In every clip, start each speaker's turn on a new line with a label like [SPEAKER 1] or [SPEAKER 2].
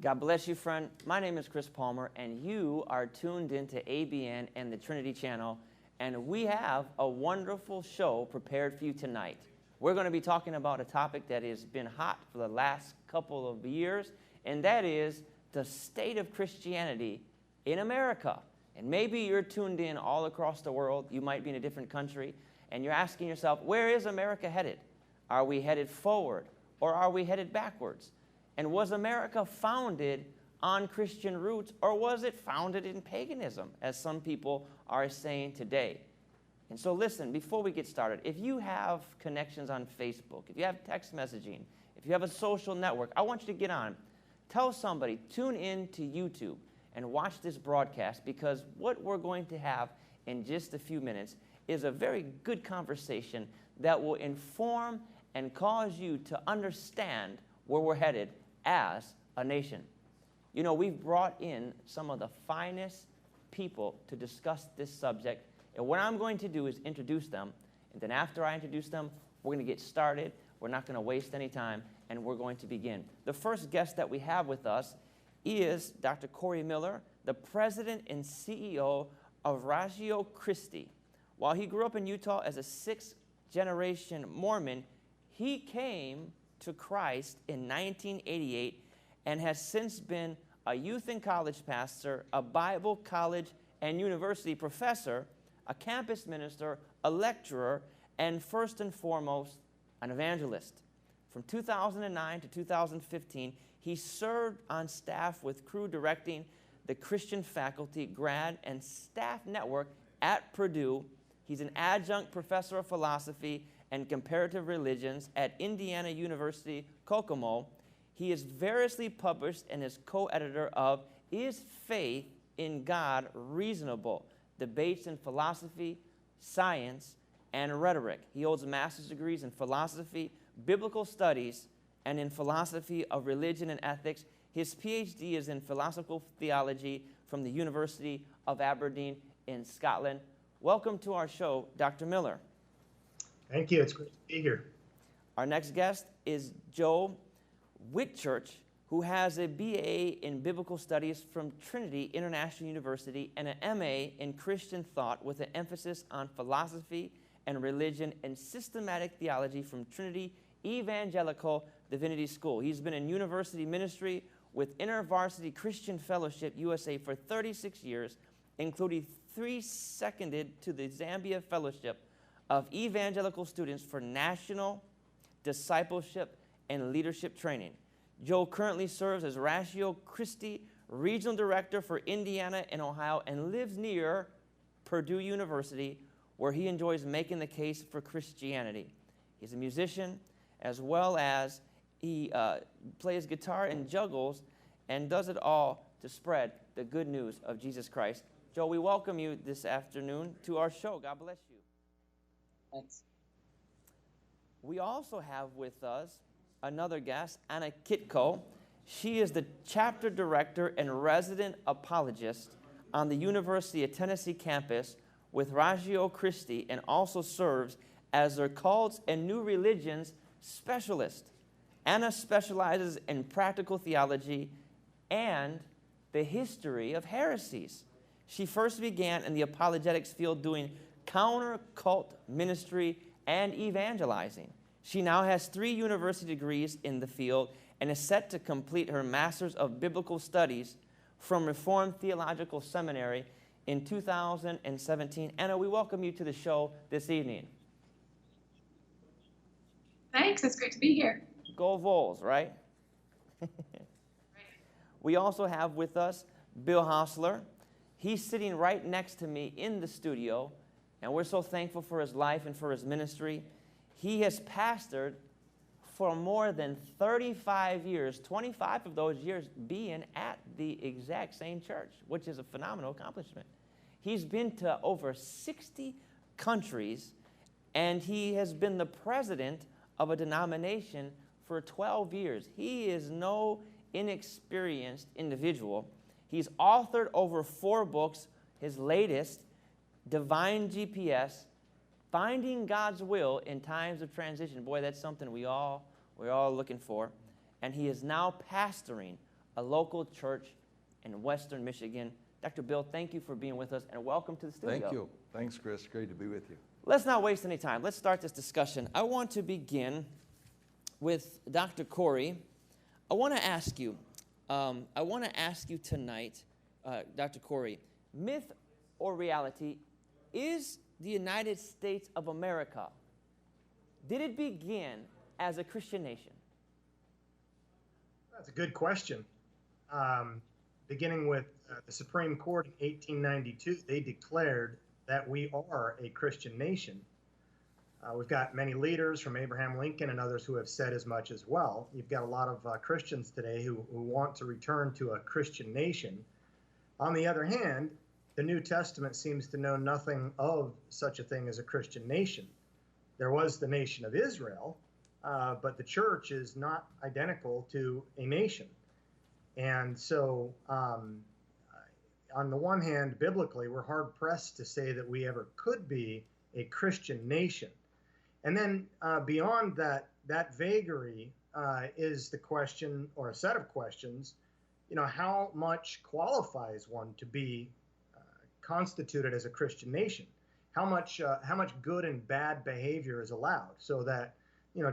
[SPEAKER 1] God bless you, friend. My name is Chris Palmer, and you are tuned into AVM and the Trinity Channel, and we have a wonderful show prepared for you tonight. We're going to be talking about a topic that has been hot for the last couple of years, and that is the state of Christianity in America. And maybe you're tuned in all across the world. You might be in a different country, and you're asking yourself, where is America headed? Are we headed forward, or are we headed backwards? And was America founded on Christian roots, or was it founded in paganism, as some people are saying today? And so listen, before we get started, if you have connections on Facebook, if you have text messaging, if you have a social network, I want you to get on. Tell somebody, tune in to YouTube and watch this broadcast, because what we're going to have in just a few minutes is a very good conversation that will inform and cause you to understand where we're headed as a nation. You know, we've brought in some of the finest people to discuss this subject, and what I'm going to do is introduce them, and then after I introduce them, we're going to get started. We're not going to waste any time, and we're going to begin. The first guest that we have with us is Dr. Corey Miller, the president and CEO of Ratio Christi. While he grew up in Utah as a sixth-generation Mormon, he came to Christ in 1988 and has since been a youth and college pastor, a Bible college and university professor, a campus minister, a lecturer, and first and foremost, an evangelist. From 2009 to 2015, he served on staff with Crew directing the Christian faculty, grad, and staff network at Purdue. He's an adjunct professor of philosophy and comparative religions at Indiana University, Kokomo. He is variously published and is co-editor of Is Faith in God Reasonable? Debates in Philosophy, Science, and Rhetoric. He holds master's degrees in philosophy, biblical studies, and in philosophy of religion and ethics. His PhD is in philosophical theology from the University of Aberdeen in Scotland. Welcome to our show, Dr. Miller.
[SPEAKER 2] Thank you. It's great to be here.
[SPEAKER 1] Our next guest is Joe Whitchurch, who has a BA in Biblical Studies from Trinity International University and an MA in Christian Thought with an emphasis on philosophy and religion and systematic theology from Trinity Evangelical Divinity School. He's been in university ministry with InterVarsity Christian Fellowship USA for 36 years, including 3 seconded to the Zambia Fellowship of Evangelical Students for National Discipleship and Leadership Training. Joe currently serves as Ratio Christi Regional Director for Indiana and Ohio and lives near Purdue University, where he enjoys making the case for Christianity. He's a musician, as well as he plays guitar and juggles and does it all to spread the good news of Jesus Christ. Joe, we welcome you this afternoon to our show. God bless you.
[SPEAKER 3] Thanks.
[SPEAKER 1] We also have with us another guest, Anna Kitko. She is the chapter director and resident apologist on the University of Tennessee campus with Ratio Christi, and also serves as their cults and new religions specialist. Anna specializes in practical theology and the history of heresies. She first began in the apologetics field doing counter-cult ministry and evangelizing. She now has 3 university degrees in the field and is set to complete her Master's of Biblical Studies from Reformed Theological Seminary in 2017. Anna, we welcome you to the show this evening.
[SPEAKER 3] Thanks, it's great to be here.
[SPEAKER 1] Go Vols, right? We also have with us Bill Hostler. He's sitting right next to me in the studio, and we're so thankful for his life and for his ministry. He has pastored for more than 35 years, 25 of those years being at the exact same church, which is a phenomenal accomplishment. He's been to over 60 countries, and he has been the president of a denomination for 12 years. He is no inexperienced individual. He's authored over 4 books, his latest, Divine GPS, Finding God's Will in Times of Transition. Boy, that's something we're all looking for. And he is now pastoring a local church in Western Michigan. Dr. Bill, thank you for being with us, and welcome to the studio.
[SPEAKER 4] Thank you. Thanks, Chris. Great to be with you.
[SPEAKER 1] Let's not waste any time. Let's start this discussion. I want to begin with Dr. Corey. I want to ask you tonight, Dr. Corey, myth or reality, is the United States of America, did it begin as a Christian nation?
[SPEAKER 2] That's a good question. Beginning with the Supreme Court in 1892, they declared that we are a Christian nation. We've got many leaders from Abraham Lincoln and others who have said as much as well. You've got a lot of Christians today who want to return to a Christian nation. On the other hand, the New Testament seems to know nothing of such a thing as a Christian nation. There was the nation of Israel, but the church is not identical to a nation. And so, on the one hand, biblically, we're hard-pressed to say that we ever could be a Christian nation. And then beyond that vagary is the question, or a set of questions, how much qualifies one to be constituted as a Christian nation? How much good and bad behavior is allowed? So that,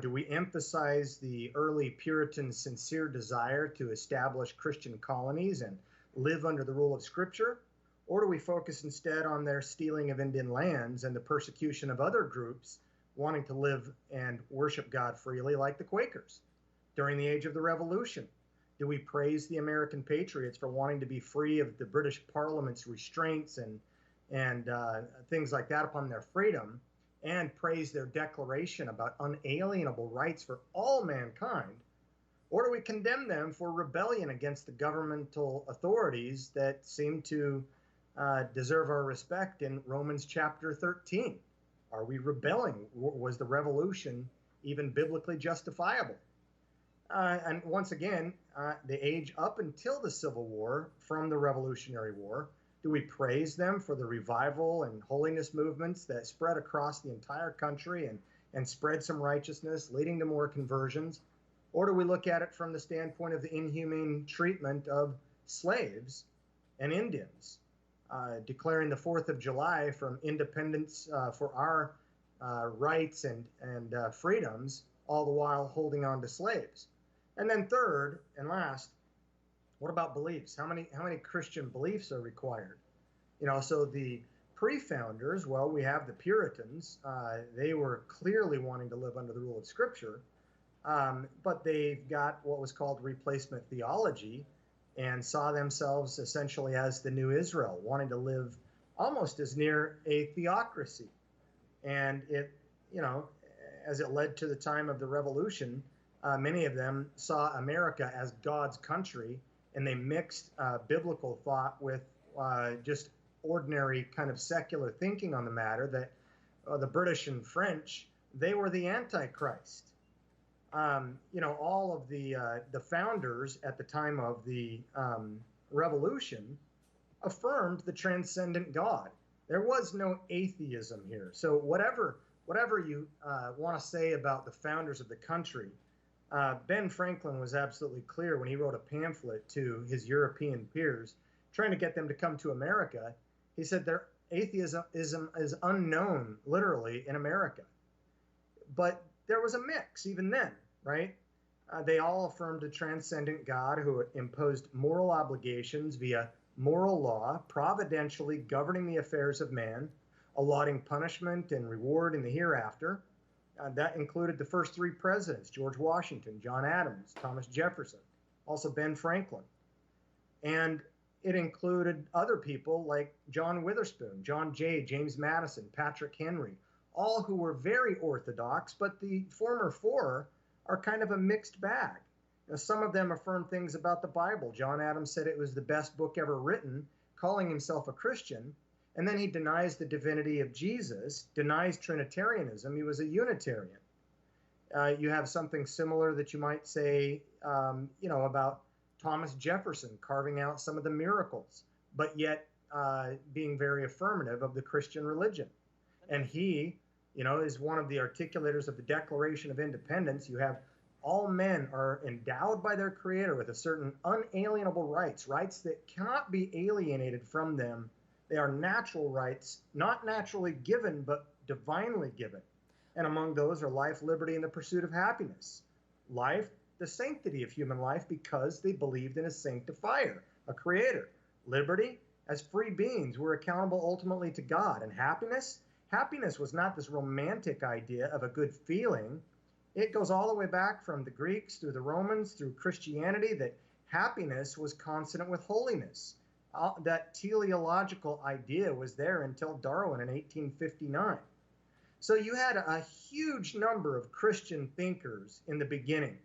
[SPEAKER 2] do we emphasize the early Puritan sincere desire to establish Christian colonies and live under the rule of Scripture? Or do we focus instead on their stealing of Indian lands and the persecution of other groups wanting to live and worship God freely, like the Quakers during the age of the Revolution? Do we praise the American patriots for wanting to be free of the British Parliament's restraints and things like that upon their freedom, and praise their declaration about unalienable rights for all mankind? Or do we condemn them for rebellion against the governmental authorities that seem to deserve our respect in Romans chapter 13? Are we rebelling? Was the revolution even biblically justifiable? And once again, the age up until the Civil War, from the Revolutionary War, do we praise them for the revival and holiness movements that spread across the entire country and spread some righteousness, leading to more conversions? Or do we look at it from the standpoint of the inhumane treatment of slaves and Indians, declaring the 4th of July from independence for our rights and freedoms, all the while holding on to slaves? And then third and last, what about beliefs? How many Christian beliefs are required? So the pre-founders, well, we have the Puritans. They were clearly wanting to live under the rule of Scripture, but they've got what was called replacement theology and saw themselves essentially as the new Israel, wanting to live almost as near a theocracy. And it, as it led to the time of the Revolution, many of them saw America as God's country, and they mixed biblical thought with just ordinary kind of secular thinking on the matter, that the British and French, they were the Antichrist. All of the founders at the time of the Revolution affirmed the transcendent God. There was no atheism here. So whatever you want to say about the founders of the country, Ben Franklin was absolutely clear when he wrote a pamphlet to his European peers, trying to get them to come to America. He said their atheism is unknown, literally, in America. But there was a mix even then, right? They all affirmed a transcendent God who imposed moral obligations via moral law, providentially governing the affairs of man, allotting punishment and reward in the hereafter. That included the first three presidents: George Washington, John Adams, Thomas Jefferson, also Ben Franklin. And it included other people like John Witherspoon, John Jay, James Madison, Patrick Henry, all who were very orthodox, but the former four are kind of a mixed bag. Some of them affirm things about the Bible. John Adams said it was the best book ever written, calling himself a Christian. And then he denies the divinity of Jesus, denies Trinitarianism. He was a Unitarian. You have something similar that you might say, about Thomas Jefferson carving out some of the miracles, but yet being very affirmative of the Christian religion. And he, is one of the articulators of the Declaration of Independence. You have all men are endowed by their Creator with a certain unalienable rights, rights that cannot be alienated from them. They are natural rights, not naturally given, but divinely given. And among those are life, liberty, and the pursuit of happiness. Life, the sanctity of human life, because they believed in a sanctifier, a Creator. Liberty, as free beings, we're accountable ultimately to God. And happiness? Happiness was not this romantic idea of a good feeling. It goes all the way back from the Greeks through the Romans, through Christianity, that happiness was consonant with holiness. That teleological idea was there until Darwin in 1859. So you had a huge number of Christian thinkers in the beginning,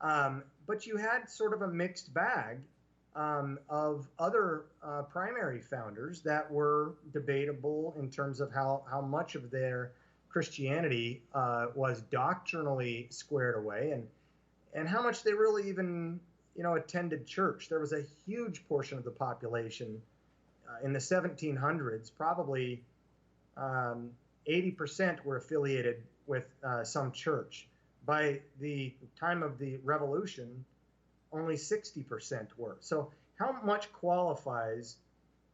[SPEAKER 2] but you had sort of a mixed bag of other primary founders that were debatable in terms of how much of their Christianity was doctrinally squared away, and how much they really even attended church. There was a huge portion of the population in the 1700s, probably 80% were affiliated with some church. By the time of the Revolution, only 60% were. So how much qualifies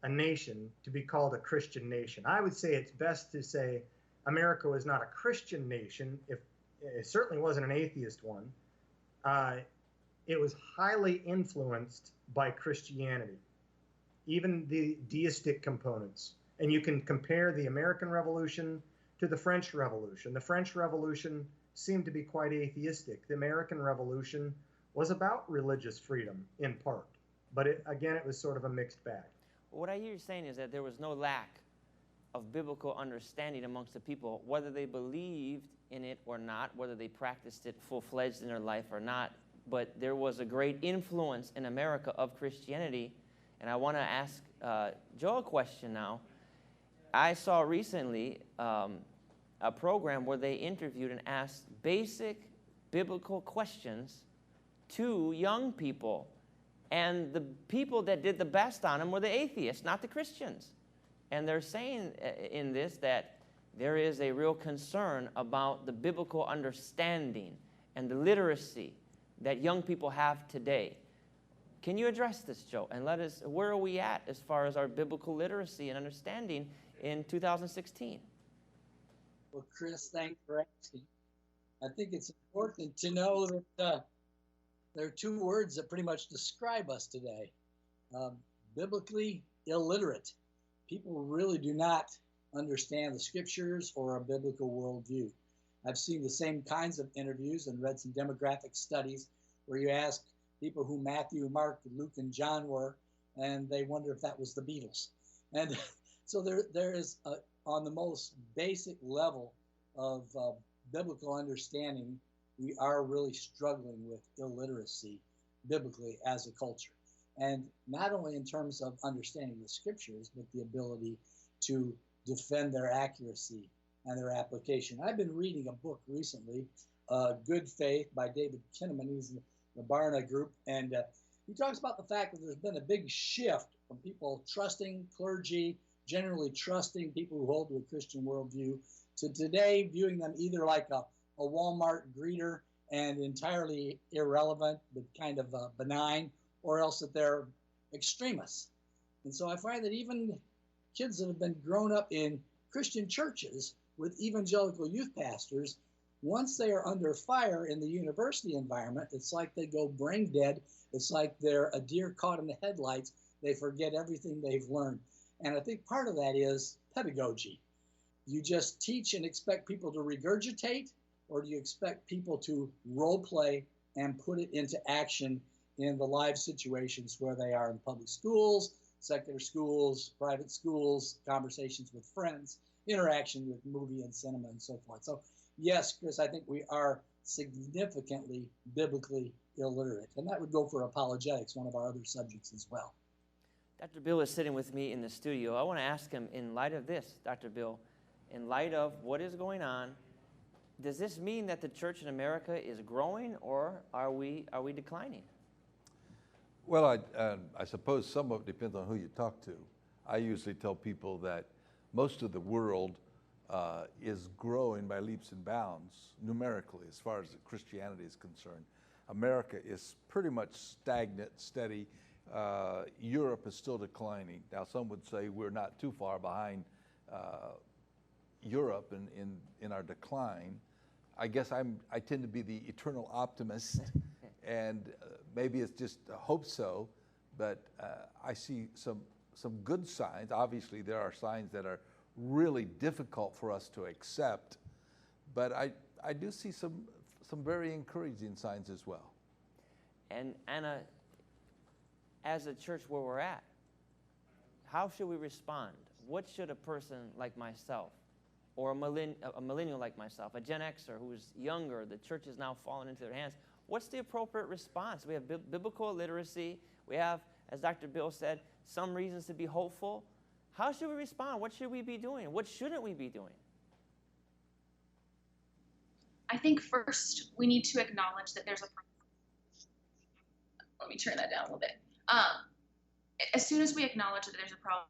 [SPEAKER 2] a nation to be called a Christian nation? I would say it's best to say America was not a Christian nation. If it certainly wasn't an atheist one. It was highly influenced by Christianity, even the deistic components. And you can compare the American Revolution to the French Revolution. The French Revolution seemed to be quite atheistic. The American Revolution was about religious freedom in part, but it was sort of a mixed bag.
[SPEAKER 1] What I hear you saying is that there was no lack of biblical understanding amongst the people, whether they believed in it or not, whether they practiced it full-fledged in their life or not, but there was a great influence in America of Christianity. And I want to ask Joe a question now. I saw recently a program where they interviewed and asked basic biblical questions to young people. And the people that did the best on them were the atheists, not the Christians. And they're saying in this that there is a real concern about the biblical understanding and the literacy that young people have today. Can you address this, Joe? And let us, where are we at as far as our biblical literacy and understanding in 2016?
[SPEAKER 5] Well, Chris, thanks for asking. I think it's important to know that there are two words that pretty much describe us today. Biblically illiterate. People really do not understand the scriptures or a biblical worldview. I've seen the same kinds of interviews and read some demographic studies where you ask people who Matthew, Mark, Luke, and John were, and they wonder if that was the Beatles. And so there is, on the most basic level of biblical understanding, we are really struggling with illiteracy biblically as a culture. And not only in terms of understanding the scriptures, but the ability to defend their accuracy and their application. I've been reading a book recently, Good Faith by David Kinnaman. He's in the Barna group, and he talks about the fact that there's been a big shift from people trusting clergy, generally trusting people who hold to a Christian worldview, to today viewing them either like a Walmart greeter and entirely irrelevant, but kind of benign, or else that they're extremists. And so I find that even kids that have been grown up in Christian churches with evangelical youth pastors, once they are under fire in the university environment, it's like they go brain dead. It's like they're a deer caught in the headlights. They forget everything they've learned. And I think part of that is pedagogy. You just teach and expect people to regurgitate, or do you expect people to role play and put it into action in the live situations where they are in public schools, secular schools, private schools, conversations with friends, interaction with movie and cinema and so forth. So yes, Chris, I think we are significantly biblically illiterate. And that would go for apologetics, one of our other subjects as well.
[SPEAKER 1] Dr. Bill is sitting with me in the studio. I want to ask him, in light of this, Dr. Bill, in light of what is going on, does this mean that the church in America is growing, or are we declining?
[SPEAKER 4] Well, I suppose some of it depends on who you talk to. I usually tell people that most of the world is growing by leaps and bounds numerically as far as Christianity is concerned. America is pretty much stagnant, steady. Europe is still declining. Now, some would say we're not too far behind Europe in our decline. I guess I tend to be the eternal optimist, and maybe it's just a hope so, but I see some good signs. Obviously, there are signs that are really difficult for us to accept, but I do see some very encouraging signs as well.
[SPEAKER 1] And Anna, as a church where we're at, how should we respond? What should a person like myself, or a millennial like myself, a Gen Xer who's younger, the church is now falling into their hands, what's the appropriate response? We have biblical literacy. We have, as Dr. Bill said, some reasons to be hopeful. How should we respond? What should we be doing? What shouldn't we be doing?
[SPEAKER 3] I think first we need to acknowledge that there's a problem. Let me turn that down a little bit. As soon as we acknowledge that there's a problem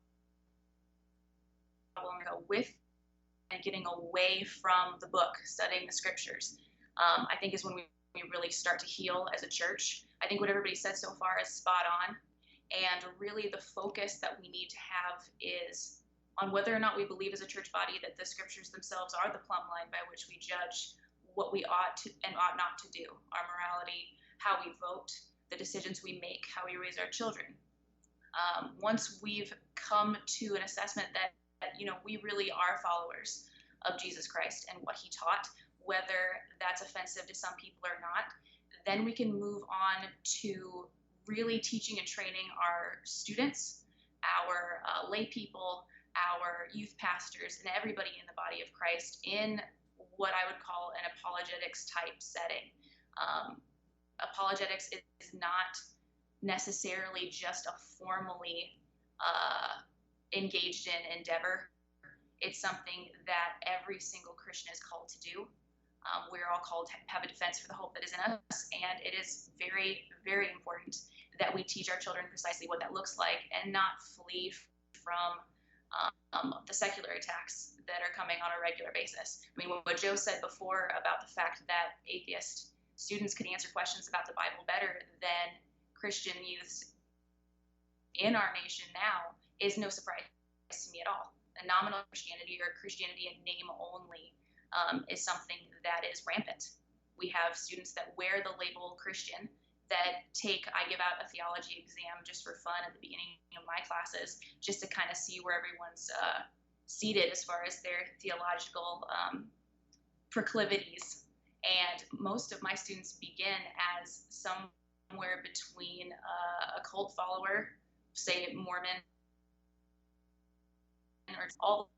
[SPEAKER 3] with and getting away from the book, studying the scriptures, I think is when we really start to heal as a church. I think what everybody said so far is spot on. And really the focus that we need to have is on whether or not we believe as a church body that the scriptures themselves are the plumb line by which we judge what we ought to and ought not to do, our morality, how we vote, the decisions we make, how we raise our children. Once we've come to an assessment that we really are followers of Jesus Christ and what he taught, whether that's offensive to some people or not, then we can move on to really teaching and training our students, our lay people, our youth pastors, and everybody in the body of Christ in what I would call an apologetics type setting. Apologetics is not necessarily just a formally engaged in endeavor. It's something that every single Christian is called to do. We're all called to have a defense for the hope that is in us, and it is very, very important that we teach our children precisely what that looks like and not flee from the secular attacks that are coming on a regular basis. I mean, what Joe said before about the fact that atheist students could answer questions about the Bible better than Christian youths in our nation now is no surprise to me at all. A nominal Christianity or Christianity in name only is something that is rampant. We have students that wear the label Christian, that I give out a theology exam just for fun at the beginning of my classes, just to kind of see where everyone's seated as far as their theological proclivities. And most of my students begin as somewhere between a cult follower, say Mormon, or all.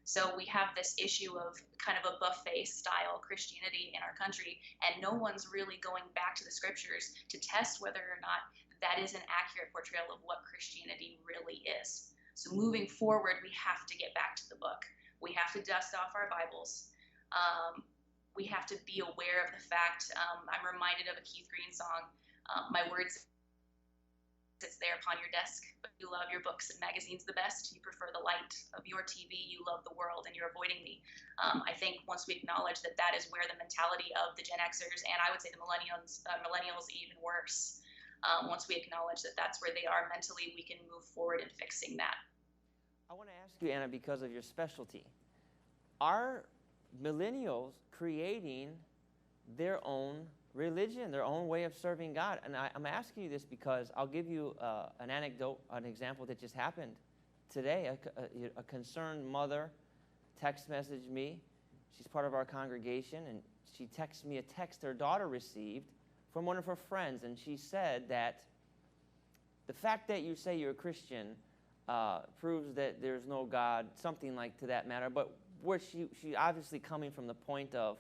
[SPEAKER 3] So we have this issue of kind of a buffet style Christianity in our country, and no one's really going back to the scriptures to test whether or not that is an accurate portrayal of what Christianity really is. So moving forward, we have to get back to the book. We have to dust off our Bibles. We have to be aware of the fact, I'm reminded of a Keith Green song, my words sits there upon your desk, but you love your books and magazines the best. You prefer the light of your TV. You love the world, and you're avoiding me. I think once we acknowledge that that is where the mentality of the Gen Xers, and I would say the millennials even worse, once we acknowledge that that's where they are mentally, we can move forward in fixing that.
[SPEAKER 1] I want to ask you, Anna, because of your specialty, are millennials creating their own religion, their own way of serving God? And I'm asking you this because I'll give you an anecdote, an example that just happened today. A concerned mother text messaged me. She's part of our congregation, and she texted me a text her daughter received from one of her friends, and she said that the fact that you say you're a Christian proves that there's no God, something like to that matter, but where she obviously coming from the point of,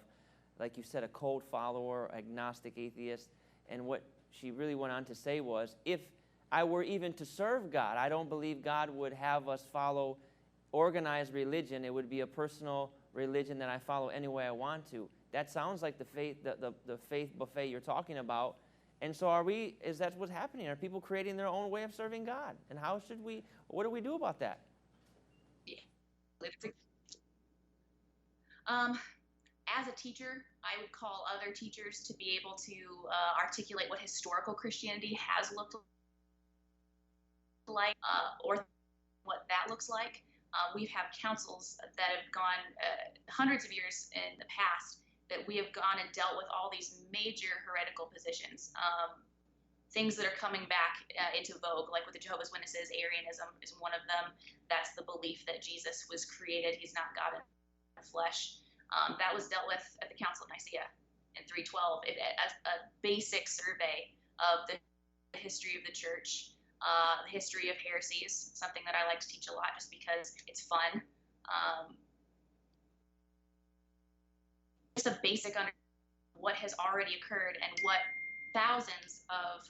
[SPEAKER 1] like you said, a cold follower, agnostic atheist. And what she really went on to say was, if I were even to serve God, I don't believe God would have us follow organized religion. It would be a personal religion that I follow any way I want to. That sounds like the faith buffet you're talking about. And so is that what's happening? Are people creating their own way of serving God? And what do we do about that?
[SPEAKER 3] As a teacher, I would call other teachers to be able to articulate what historical Christianity has looked like, or what that looks like. We've had councils that have gone hundreds of years in the past that we have gone and dealt with all these major heretical positions. Things that are coming back into vogue, like with the Jehovah's Witnesses, Arianism is one of them. That's the belief that Jesus was created. He's not God in the flesh. That was dealt with at the Council of Nicaea in 312 as a basic survey of the history of the church, the history of heresies, something that I like to teach a lot just because it's fun. Just a basic understanding of what has already occurred and what thousands of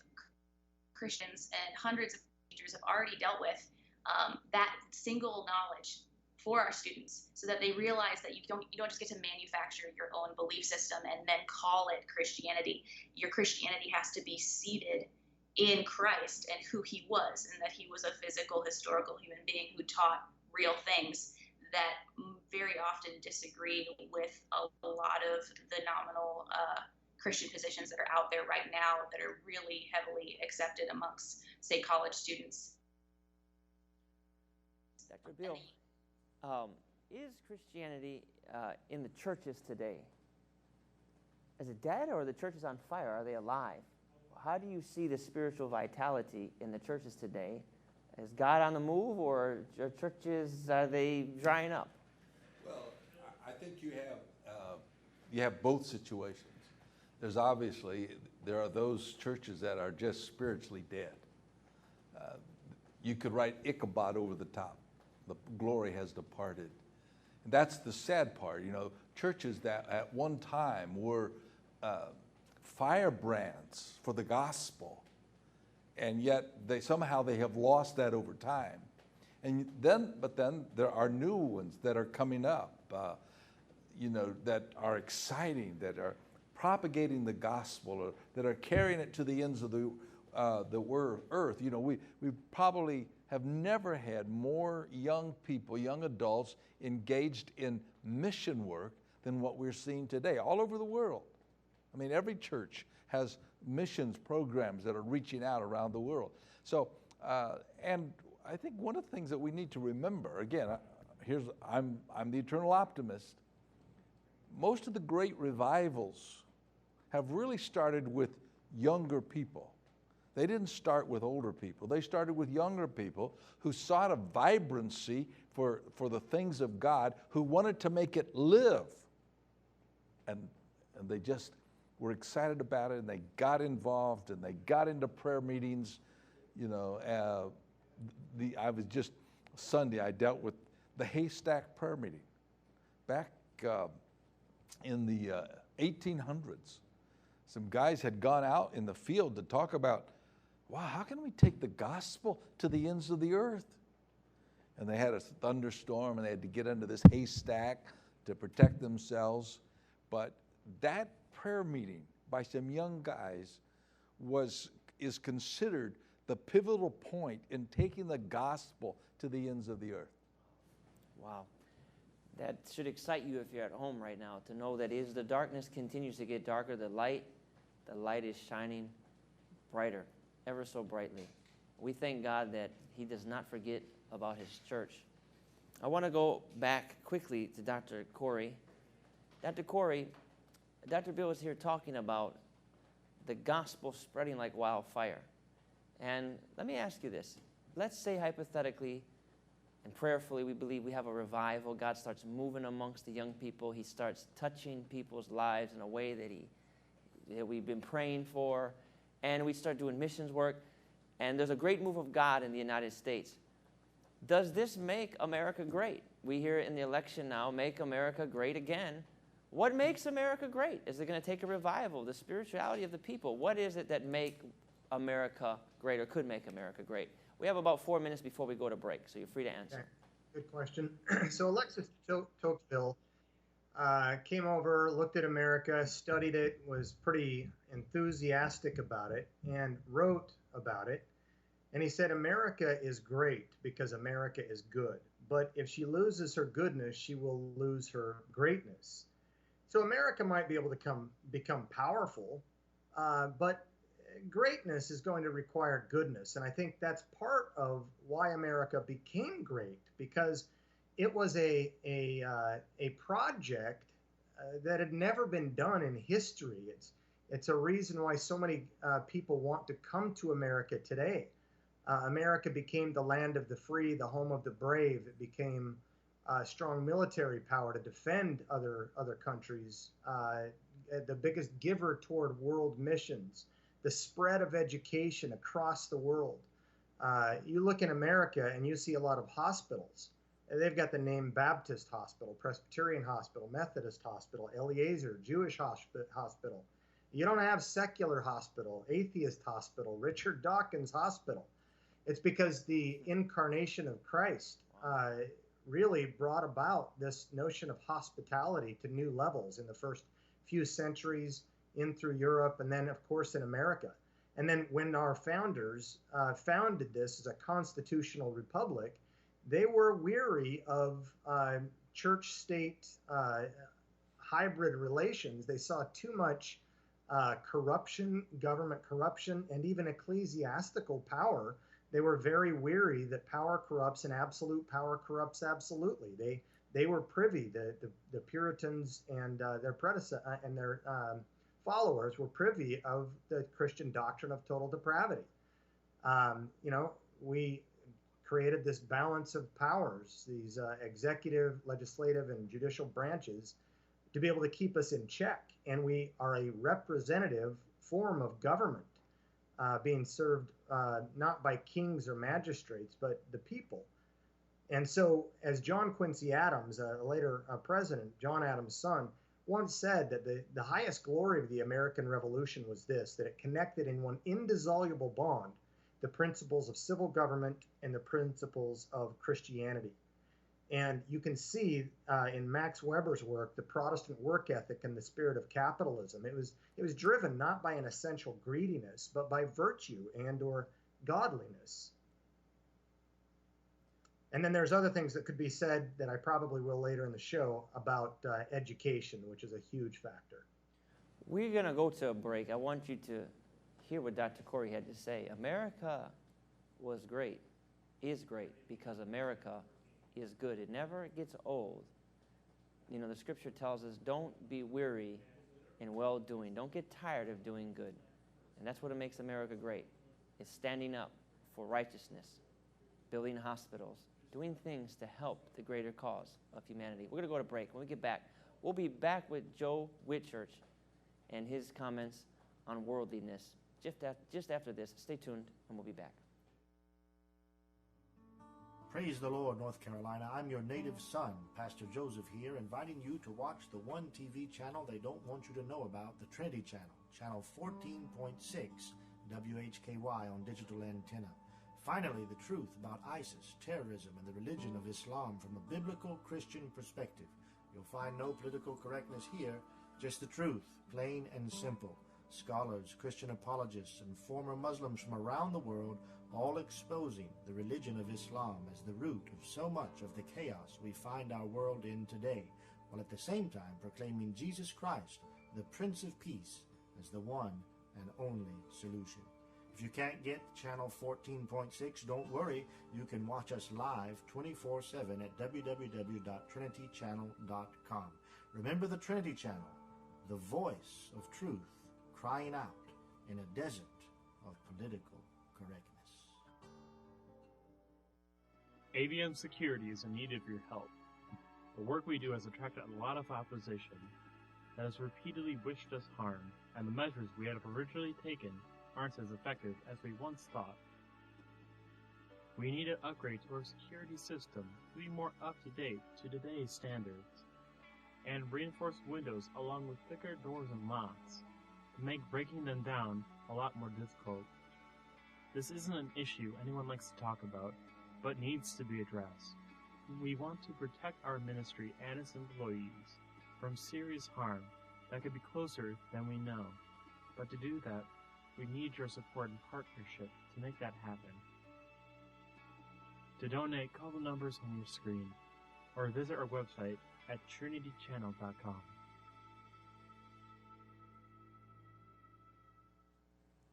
[SPEAKER 3] Christians and hundreds of teachers have already dealt with, that single knowledge for our students, so that they realize that you don't just get to manufacture your own belief system and then call it Christianity. Your Christianity has to be seated in Christ and who he was, and that he was a physical, historical human being who taught real things that very often disagree with a lot of the nominal Christian positions that are out there right now that are really heavily accepted amongst, say, college students.
[SPEAKER 1] Dr. Bill, is Christianity in the churches today? Is it dead, or are the churches on fire? Are they alive? How do you see the spiritual vitality in the churches today? Is God on the move, or are churches, are they drying up?
[SPEAKER 4] Well, I think you have both situations. There are those churches that are just spiritually dead. You could write Ichabod over the top. The glory has departed. And that's the sad part. Churches that at one time were firebrands for the gospel, and yet they have lost that over time. But then there are new ones that are coming up, that are exciting, that are propagating the gospel, or that are carrying it to the ends of the earth. We probably have never had more young people, young adults, engaged in mission work than what we're seeing today all over the world. I mean, every church has missions programs that are reaching out around the world. So, and I think one of the things that we need to remember, again, I'm the eternal optimist. Most of the great revivals have really started with younger people. They didn't start with older people. They started with younger people who sought a vibrancy for the things of God, who wanted to make it live. And they just were excited about it, and they got involved, and they got into prayer meetings. I was just Sunday, I dealt with the haystack prayer meeting back in the 1800s. Some guys had gone out in the field to talk about, wow, how can we take the gospel to the ends of the earth? And they had a thunderstorm, and they had to get under this haystack to protect themselves. But that prayer meeting by some young guys is considered the pivotal point in taking the gospel to the ends of the earth.
[SPEAKER 1] Wow. That should excite you if you're at home right now, to know that as the darkness continues to get darker, the light is shining brighter, ever so brightly. We thank God that he does not forget about his church. I want to go back quickly to Dr. Corey. Dr. Corey, Dr. Bill was here talking about the gospel spreading like wildfire. And let me ask you this. Let's say hypothetically and prayerfully we believe we have a revival. God starts moving amongst the young people. He starts touching people's lives in a way that we've been praying for. And we start doing missions work. And there's a great move of God in the United States. Does this make America great? We hear it in the election now, make America great again. What makes America great? Is it going to take a revival, the spirituality of the people? What is it that make America great, or could make America great? We have about 4 minutes before we go to break, so you're free to answer.
[SPEAKER 2] Okay. Good question. So Alexis Tocqueville came over, looked at America, studied it, was pretty enthusiastic about it, and wrote about it. And he said, America is great because America is good, but if she loses her goodness, she will lose her greatness. So America might be able to become powerful, but greatness is going to require goodness. And I think that's part of why America became great, because it was a project that had never been done in history. It's a reason why so many people want to come to America today. America became the land of the free, the home of the brave. It became a strong military power to defend other countries, the biggest giver toward world missions, the spread of education across the world. You look in America and you see a lot of hospitals. They've got the name Baptist Hospital, Presbyterian Hospital, Methodist Hospital, Eliezer, Jewish Hospital. You don't have secular hospital, atheist hospital, Richard Dawkins Hospital. It's because the incarnation of Christ really brought about this notion of hospitality to new levels in the first few centuries in through Europe, and then, of course, in America. And then when our founders founded this as a constitutional republic, they were weary of church-state hybrid relations. They saw too much corruption, government corruption, and even ecclesiastical power. They were very weary that power corrupts and absolute power corrupts absolutely. They were privy, the Puritans and their predecessors and their followers were privy of the Christian doctrine of total depravity. We created this balance of powers, these executive, legislative, and judicial branches, to be able to keep us in check. And we are a representative form of government, being served not by kings or magistrates, but the people. And so, as John Quincy Adams, a later president, John Adams' son, once said that the highest glory of the American Revolution was this, that it connected in one indissoluble bond the principles of civil government and the principles of Christianity. And you can see in Max Weber's work, the Protestant work ethic and the spirit of capitalism. It was driven not by an essential greediness, but by virtue and or godliness. And then there's other things that could be said that I probably will later in the show about education, which is a huge factor.
[SPEAKER 1] We're going to go to a break. I want you to hear what Dr. Corey had to say. America was great, is great, because America is good. It never gets old. You know, the scripture tells us, don't be weary in well-doing. Don't get tired of doing good. And that's what makes America great. It's standing up for righteousness, building hospitals, doing things to help the greater cause of humanity. We're going to go to break. When we get back, we'll be back with Joe Whitchurch and his comments on worldliness just after this. Stay tuned, and we'll be back.
[SPEAKER 6] Praise the Lord, North Carolina. I'm your native son, Pastor Joseph here, inviting you to watch the one TV channel they don't want you to know about, the Trinity Channel, channel 14.6, WHKY on digital antenna. Finally, the truth about ISIS, terrorism, and the religion of Islam from a biblical Christian perspective. You'll find no political correctness here, just the truth, plain and simple. Scholars, Christian apologists, and former Muslims from around the world all exposing the religion of Islam as the root of so much of the chaos we find our world in today, while at the same time proclaiming Jesus Christ, the Prince of Peace, as the one and only solution. If you can't get channel 14.6, don't worry. You can watch us live 24/7 at www.trinitychannel.com. Remember the Trinity Channel, the voice of truth, crying out in a desert of political correctness.
[SPEAKER 7] AVM Security is in need of your help. The work we do has attracted a lot of opposition that has repeatedly wished us harm, and the measures we have originally taken aren't as effective as we once thought. We need to upgrade to our security system to be more up-to-date to today's standards, and reinforce windows along with thicker doors and locks to make breaking them down a lot more difficult. This isn't an issue anyone likes to talk about, but needs to be addressed. We want to protect our ministry and its employees from serious harm that could be closer than we know. But to do that, we need your support and partnership to make that happen. To donate, call the numbers on your screen or visit our website at trinitychannel.com.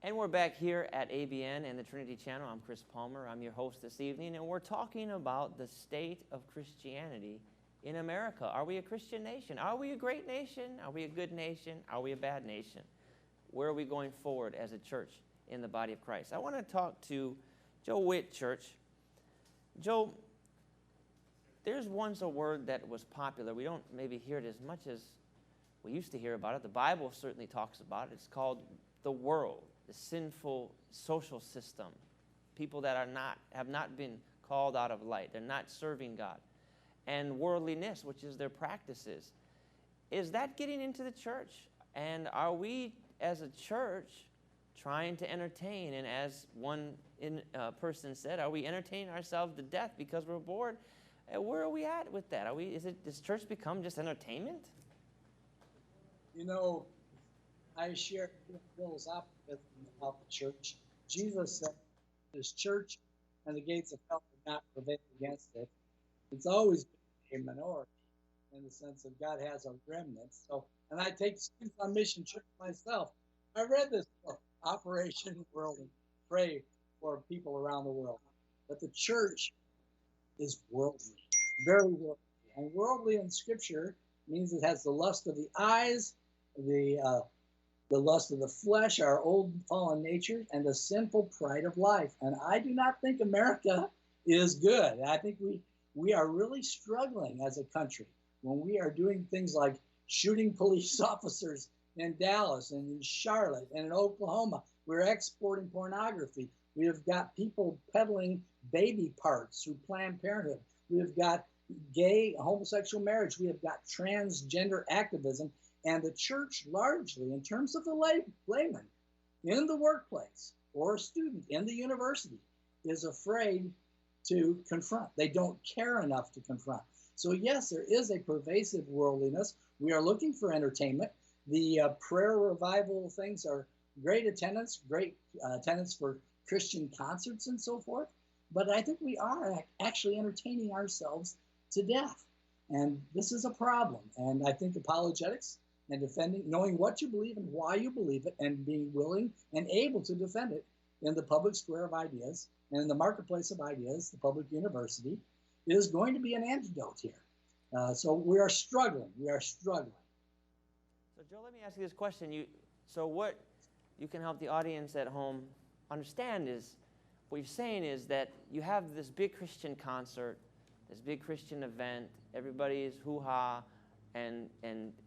[SPEAKER 1] And we're back here at AVN and the Trinity Channel. I'm Chris Palmer. I'm your host this evening, and we're talking about the state of Christianity in America. Are we a Christian nation? Are we a great nation? Are we a good nation? Are we a bad nation? Where are we going forward as a church in the body of Christ? I want to talk to Joe Witt, church. Joe, there's once a word that was popular. We don't maybe hear it as much as we used to hear about it. The Bible certainly talks about it. It's called the world, the sinful social system. People that have not been called out of light. They're not serving God. And worldliness, which is their practices. Is that getting into the church? And are we, as a church, trying to entertain? And as one person said, are we entertaining ourselves to death because we're bored? Where are we at with that? Does church become just entertainment?
[SPEAKER 5] You know, I shared Bill's optimism about the church. Jesus said, "His church and the gates of hell will not prevail against it." It's always been a minority in the sense of God has a remnant. So, and I take students on mission trip myself. I read this book, Operation World, and pray for people around the world. But the church is worldly, very worldly. And worldly in Scripture means it has the lust of the eyes, the lust of the flesh, our old fallen nature, and the sinful pride of life. And I do not think America is good. I think we are really struggling as a country when we are doing things like shooting police officers in Dallas and in Charlotte and in Oklahoma. We're exporting pornography. We have got people peddling baby parts through Planned Parenthood. We have got gay, homosexual marriage. We have got transgender activism. And the church largely, in terms of the layman, in the workplace or a student in the university, is afraid to confront. They don't care enough to confront. So yes, there is a pervasive worldliness. We are looking for entertainment. The prayer revival things are great attendance for Christian concerts and so forth. But I think we are actually entertaining ourselves to death. And this is a problem. And I think apologetics and defending, knowing what you believe and why you believe it, and being willing and able to defend it in the public square of ideas and in the marketplace of ideas, the public university, is going to be an antidote here. So we are struggling. We are struggling.
[SPEAKER 1] So, Joe, let me ask you this question. So what you can help the audience at home understand is, what you're saying is that you have this big Christian concert, this big Christian event, everybody is hoo-ha and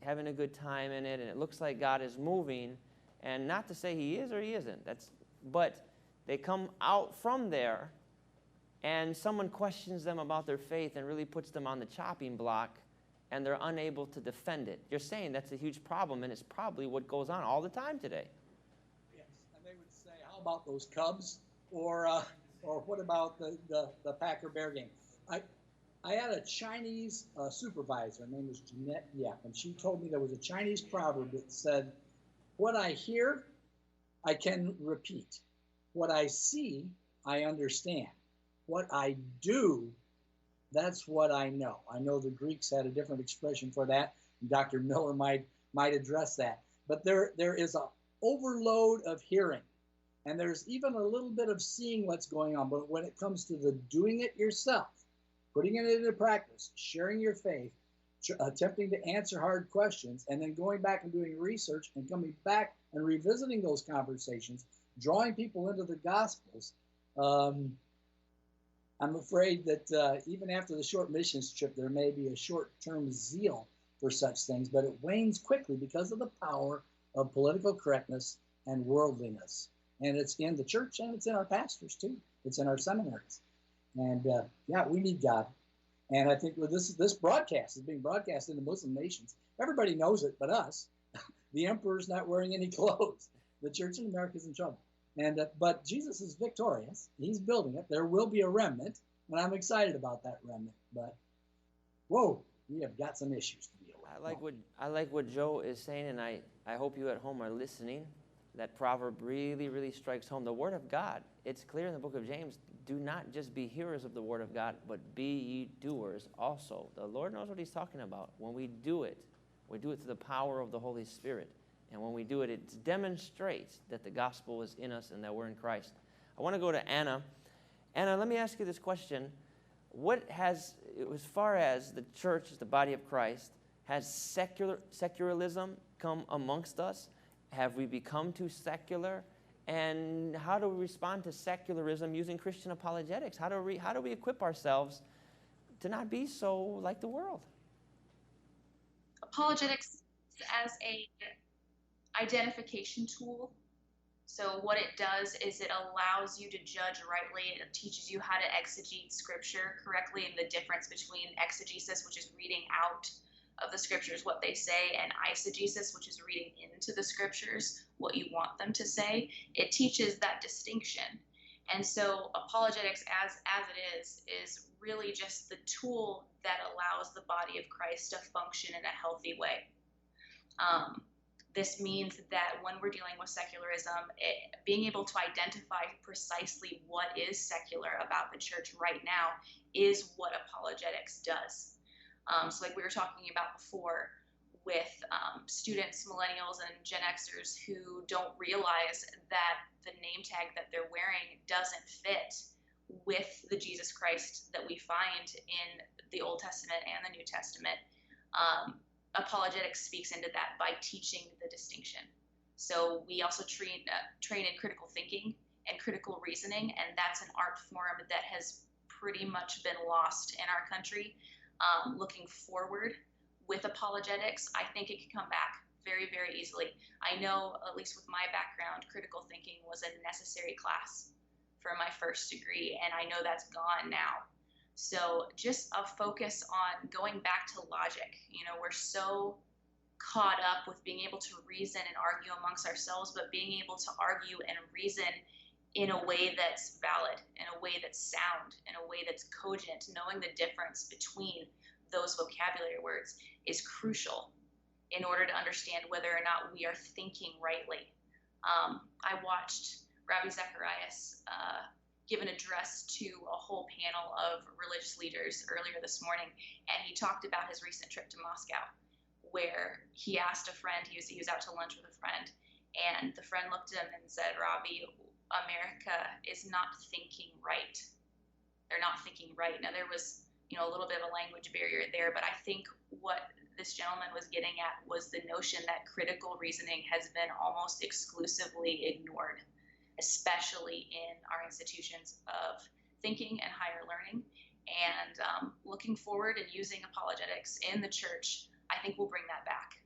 [SPEAKER 1] having a good time in it, and it looks like God is moving, and not to say he is or he isn't, but they come out from there, and someone questions them about their faith and really puts them on the chopping block, and they're unable to defend it. You're saying that's a huge problem, and it's probably what goes on all the time today.
[SPEAKER 5] Yes, and they would say, how about those Cubs? Or what about the Packer-Bear game? I had a Chinese supervisor. Her name was Jeanette Yap, and she told me there was a Chinese proverb that said, "What I hear, I can repeat. What I see, I understand. What I do, that's what I know." I know the Greeks had a different expression for that, and Dr. Miller might address that. But there is an overload of hearing, and there's even a little bit of seeing what's going on. But when it comes to the doing it yourself, putting it into practice, sharing your faith, attempting to answer hard questions, and then going back and doing research and coming back and revisiting those conversations, drawing people into the Gospels, I'm afraid that even after the short missions trip, there may be a short-term zeal for such things, but it wanes quickly because of the power of political correctness and worldliness. And it's in the church, and it's in our pastors, too. It's in our seminaries. And we need God. And I think with this broadcast is being broadcast into Muslim nations. Everybody knows it but us. The emperor's not wearing any clothes. The church in America is in trouble. And but Jesus is victorious. He's building it. There will be a remnant, and I'm excited about that remnant. But, whoa, we have got some issues to deal with.
[SPEAKER 1] I like what Joe is saying, and I hope you at home are listening. That proverb really, really strikes home. The Word of God, it's clear in the book of James, do not just be hearers of the word of God, but be ye doers also. The Lord knows what he's talking about. When we do it through the power of the Holy Spirit. And when we do it, it demonstrates that the gospel is in us and that we're in Christ. I want to go to Anna. Anna, let me ask you this question. What has, as far as the church, the body of Christ, has secularism come amongst us? Have we become too secular? And how do we respond to secularism using Christian apologetics? How do we equip ourselves to not be so like the world?
[SPEAKER 3] Apologetics as a identification tool. So what it does is it allows you to judge rightly. It teaches you how to exegete scripture correctly and the difference between exegesis, which is reading out of the scriptures what they say, and eisegesis, which is reading into the scriptures what you want them to say. It teaches that distinction. And so apologetics as it is really just the tool that allows the body of Christ to function in a healthy way. This means that when we're dealing with secularism, being able to identify precisely what is secular about the church right now is what apologetics does. So like we were talking about before with students, millennials, and Gen Xers who don't realize that the name tag that they're wearing doesn't fit with the Jesus Christ that we find in the Old Testament and the New Testament. Apologetics speaks into that by teaching the distinction. So we also train in critical thinking and critical reasoning, and that's an art form that has pretty much been lost in our country. Looking forward with apologetics, I think it can come back very, very easily. I know, at least with my background, critical thinking was a necessary class for my first degree, and I know that's gone now. So just a focus on going back to logic. You know, we're so caught up with being able to reason and argue amongst ourselves, but being able to argue and reason in a way that's valid, in a way that's sound, in a way that's cogent. Knowing the difference between those vocabulary words is crucial in order to understand whether or not we are thinking rightly. I watched Rabbi Zacharias give an address to a whole panel of religious leaders earlier this morning, and he talked about his recent trip to Moscow, where he asked a friend, he was out to lunch with a friend, and the friend looked at him and said, "Robbie, America is not thinking right. They're not thinking right." Now there was, a little bit of a language barrier there, but I think what this gentleman was getting at was the notion that critical reasoning has been almost exclusively ignored, especially in our institutions of thinking and higher learning. And looking forward and using apologetics in the church, I think we'll bring that back.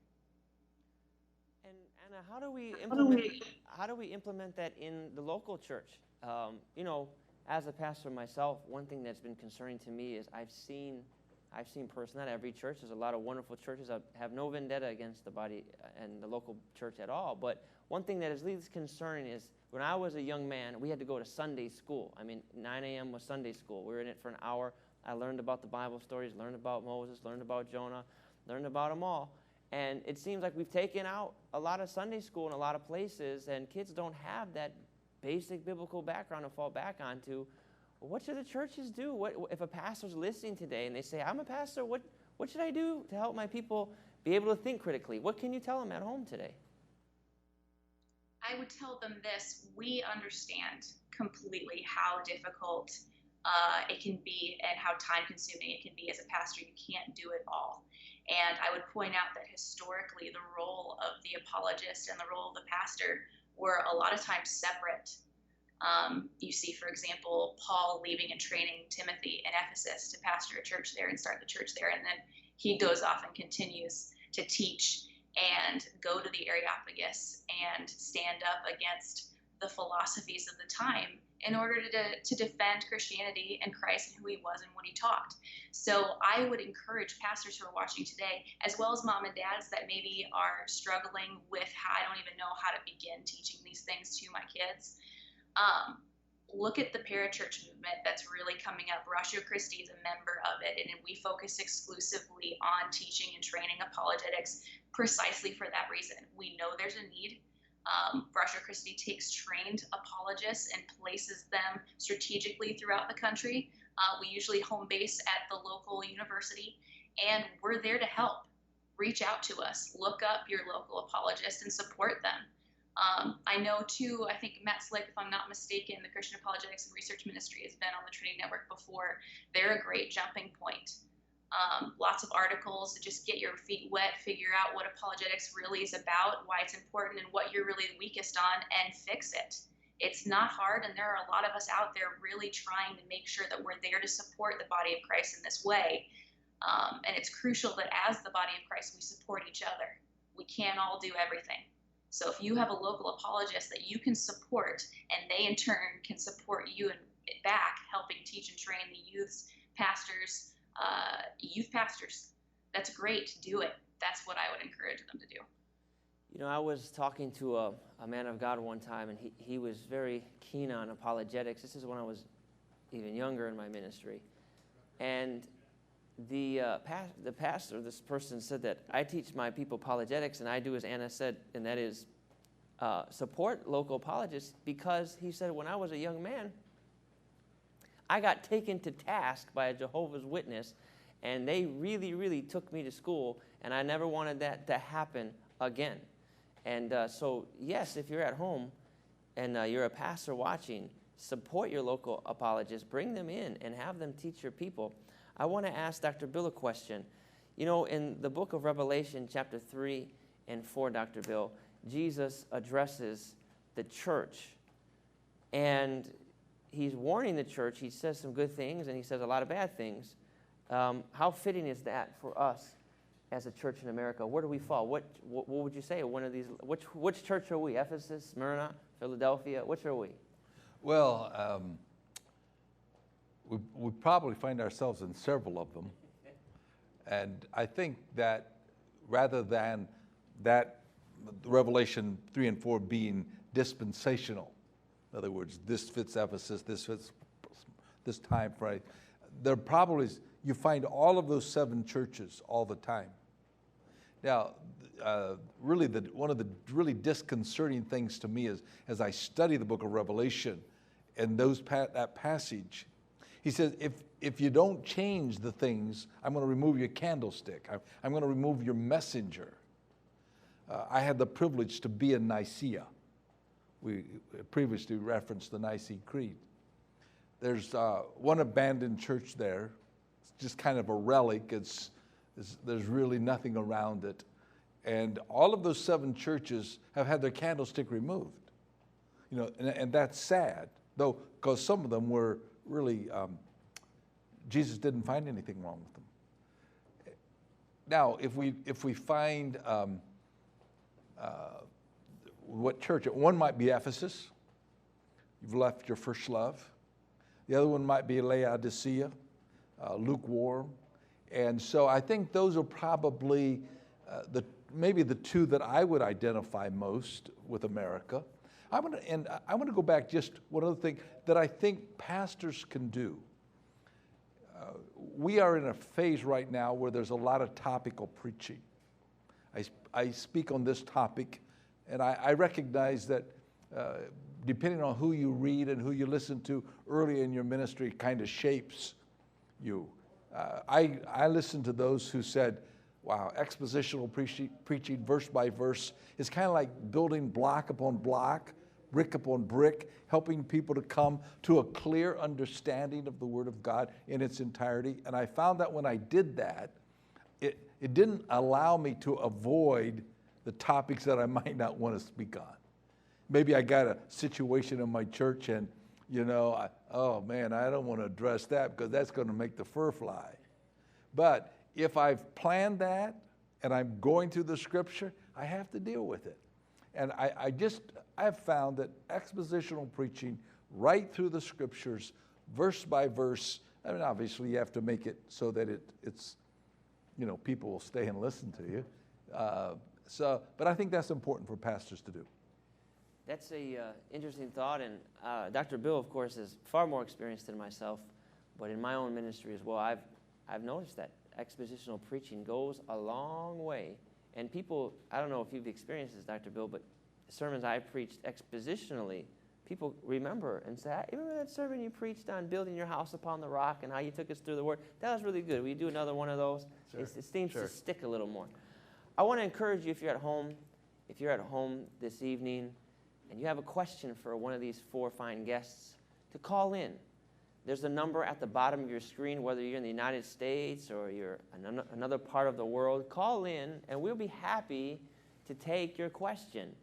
[SPEAKER 1] And Anna, how do we implement that in the local church? As a pastor myself, one thing that's been concerning to me is I've seen personally, not every church, there's a lot of wonderful churches. I have no vendetta against the body and the local church at all, but one thing that is least concerning is when I was a young man, we had to go to Sunday school. 9 a.m. was Sunday school. We were in it for an hour. I learned about the Bible stories, learned about Moses, learned about Jonah, learned about them all. And it seems like we've taken out a lot of Sunday school in a lot of places, and kids don't have that basic biblical background to fall back onto. What should the churches do? What if a pastor's listening today and they say, "I'm a pastor, what should I do to help my people be able to think critically?" What can you tell them at home today?
[SPEAKER 3] I would tell them this: we understand completely how difficult it can be and how time-consuming it can be as a pastor. You can't do it all. And I would point out that historically the role of the apologist and the role of the pastor were a lot of times separate. You see, for example, Paul leaving and training Timothy in Ephesus to pastor a church there and start the church there, and then he goes off and continues to teach and go to the Areopagus and stand up against the philosophies of the time in order to defend Christianity and Christ and who he was and what he taught. So I would encourage pastors who are watching today, as well as mom and dads that maybe are struggling with how I don't even know how to begin teaching these things to my kids. Look at the parachurch movement that's really coming up. Ratio Christi is a member of it, and we focus exclusively on teaching and training apologetics precisely for that reason. We know there's a need Brasher Christie takes trained apologists and places them strategically throughout the country. We usually home base at the local university, and we're there to help. Reach out to us, look up your local apologist and support them. I know too, I think Matt Slick, if I'm not mistaken, the Christian Apologetics and Research Ministry has been on the Trinity Network before. They're a great jumping point. Lots of articles to just get your feet wet, figure out what apologetics really is about, why it's important, and what you're really the weakest on, and fix it. It's not hard, and there are a lot of us out there really trying to make sure that we're there to support the body of Christ in this way. And it's crucial that as the body of Christ, we support each other. We can't all do everything. So if you have a local apologist that you can support, and they in turn can support you and back, helping teach and train the youth pastors, that's great. Do it. That's what I would encourage them to do.
[SPEAKER 1] You know, I was talking to a man of God one time, and he was very keen on apologetics. This is when I was even younger in my ministry. And the pastor, this person, said that I teach my people apologetics, and I do as Anna said, and that is support local apologists, because he said when I was a young man, I got taken to task by a Jehovah's Witness, and they really, really took me to school, and I never wanted that to happen again. And so, yes, if you're at home and you're a pastor watching, support your local apologists. Bring them in and have them teach your people. I want to ask Dr. Bill a question. You know, in the book of Revelation, chapter 3 and 4, Dr. Bill, Jesus addresses the church. And he's warning the church. He says some good things, and he says a lot of bad things. How fitting is that for us as a church in America? Where do we fall? What would you say? One of these? Which church are we? Ephesus, Smyrna, Philadelphia? Which are we?
[SPEAKER 4] Well, we probably find ourselves in several of them. And I think that rather than that Revelation 3 and 4 being dispensational, in other words, this fits Ephesus, this fits this time frame, there probably is, you find all of those 7 churches all the time. Now, really, one of the really disconcerting things to me is, as I study the book of Revelation and that passage, he says, if you don't change the things, I'm going to remove your candlestick. I'm going to remove your messenger. I had the privilege to be in Nicaea. We previously referenced the Nicene Creed. There's one abandoned church there. It's just kind of a relic. There's really nothing around it. And all of those 7 churches have had their candlestick removed. You know, and that's sad, though, because some of them were really, Jesus didn't find anything wrong with them. Now, if we find what church, one might be Ephesus. You've left your first love. The other one might be Laodicea, lukewarm. And so I think those are probably maybe the 2 that I would identify most with America. I want to go back just one other thing that I think pastors can do. We are in a phase right now where there's a lot of topical preaching. I speak on this topic, and I recognize that depending on who you read and who you listen to early in your ministry kind of shapes you. I listened to those who said, wow, expositional preaching verse by verse is kind of like building block upon block, brick upon brick, helping people to come to a clear understanding of the Word of God in its entirety. And I found that when I did that, it didn't allow me to avoid the topics that I might not want to speak on. Maybe I got a situation in my church and, you know, oh man, I don't want to address that because that's going to make the fur fly. But if I've planned that and I'm going through the scripture, I have to deal with it. And I've found that expositional preaching right through the scriptures, verse by verse, I mean, obviously you have to make it so that it's, you know, people will stay and listen to you. But I think that's important for pastors to do.
[SPEAKER 1] That's a interesting thought, and Dr. Bill, of course, is far more experienced than myself, but in my own ministry as well, I've noticed that expositional preaching goes a long way. And people, I don't know if you've experienced this, Dr. Bill, but sermons I preached expositionally, people remember and say, "I remember that sermon you preached on building your house upon the rock and how you took us through the Word? That was really good. Will you do another one of those?"
[SPEAKER 4] Sure.
[SPEAKER 1] It seems
[SPEAKER 4] Sure.
[SPEAKER 1] to stick a little more. I want to encourage you, if you're at home this evening and you have a question for one of these four fine guests, to call in. There's a number at the bottom of your screen, whether you're in the United States or you're in another part of the world. Call in, and we'll be happy to take your question.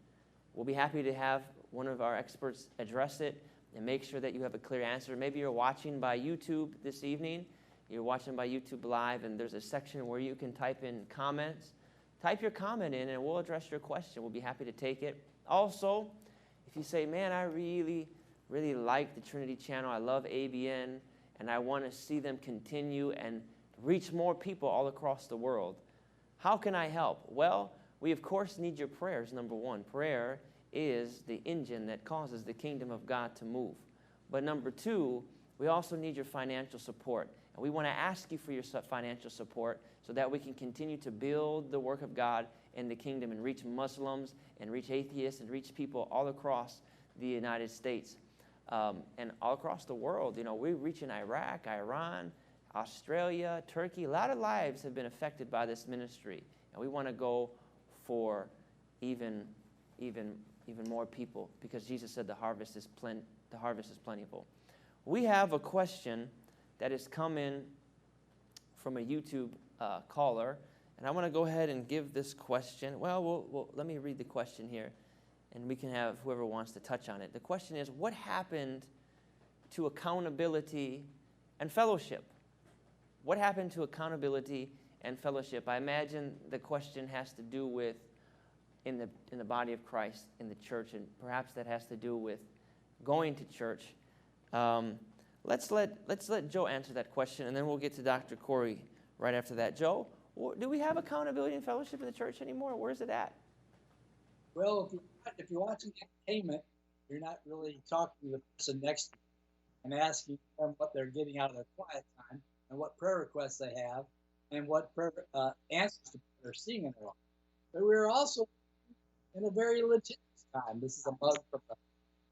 [SPEAKER 1] We'll be happy to have one of our experts address it and make sure that you have a clear answer. Maybe you're watching by YouTube this evening. You're watching by YouTube Live, and there's a section where you can type in comments. Type your comment in, and we'll address your question. We'll be happy to take it. Also, if you say, "Man, I really like the Trinity Channel. I love AVN, and I want to see them continue and reach more people all across the world. How can I help?" Well, we, of course, need your prayers, number one. Prayer is the engine that causes the kingdom of God to move. But number two, we also need your financial support. And we want to ask you for your financial support so that we can continue to build the work of God in the kingdom and reach Muslims and reach atheists and reach people all across the United States. And all across the world. We're reaching Iraq, Iran, Australia, Turkey. A lot of lives have been affected by this ministry, and we want to go for even more people, because Jesus said the harvest is plentiful. We have a question that has come in from a YouTube caller, and I want to go ahead and give this question. Well, let me read the question here, and we can have whoever wants to touch on it. The question is, what happened to accountability and fellowship? What happened to accountability and fellowship? I imagine the question has to do with in the body of Christ, in the church, and perhaps that has to do with going to church. Let's let Joe answer that question, and then we'll get to Dr. Corey right after that. Joe, do we have accountability and fellowship in the church anymore? Where's it at?
[SPEAKER 5] Well, if you're watching entertainment, you're not really talking to the person next to you and asking them what they're getting out of their quiet time and what prayer requests they have and what prayer answers they're seeing in their life. But we're also in a very litigious time. This is a mug from the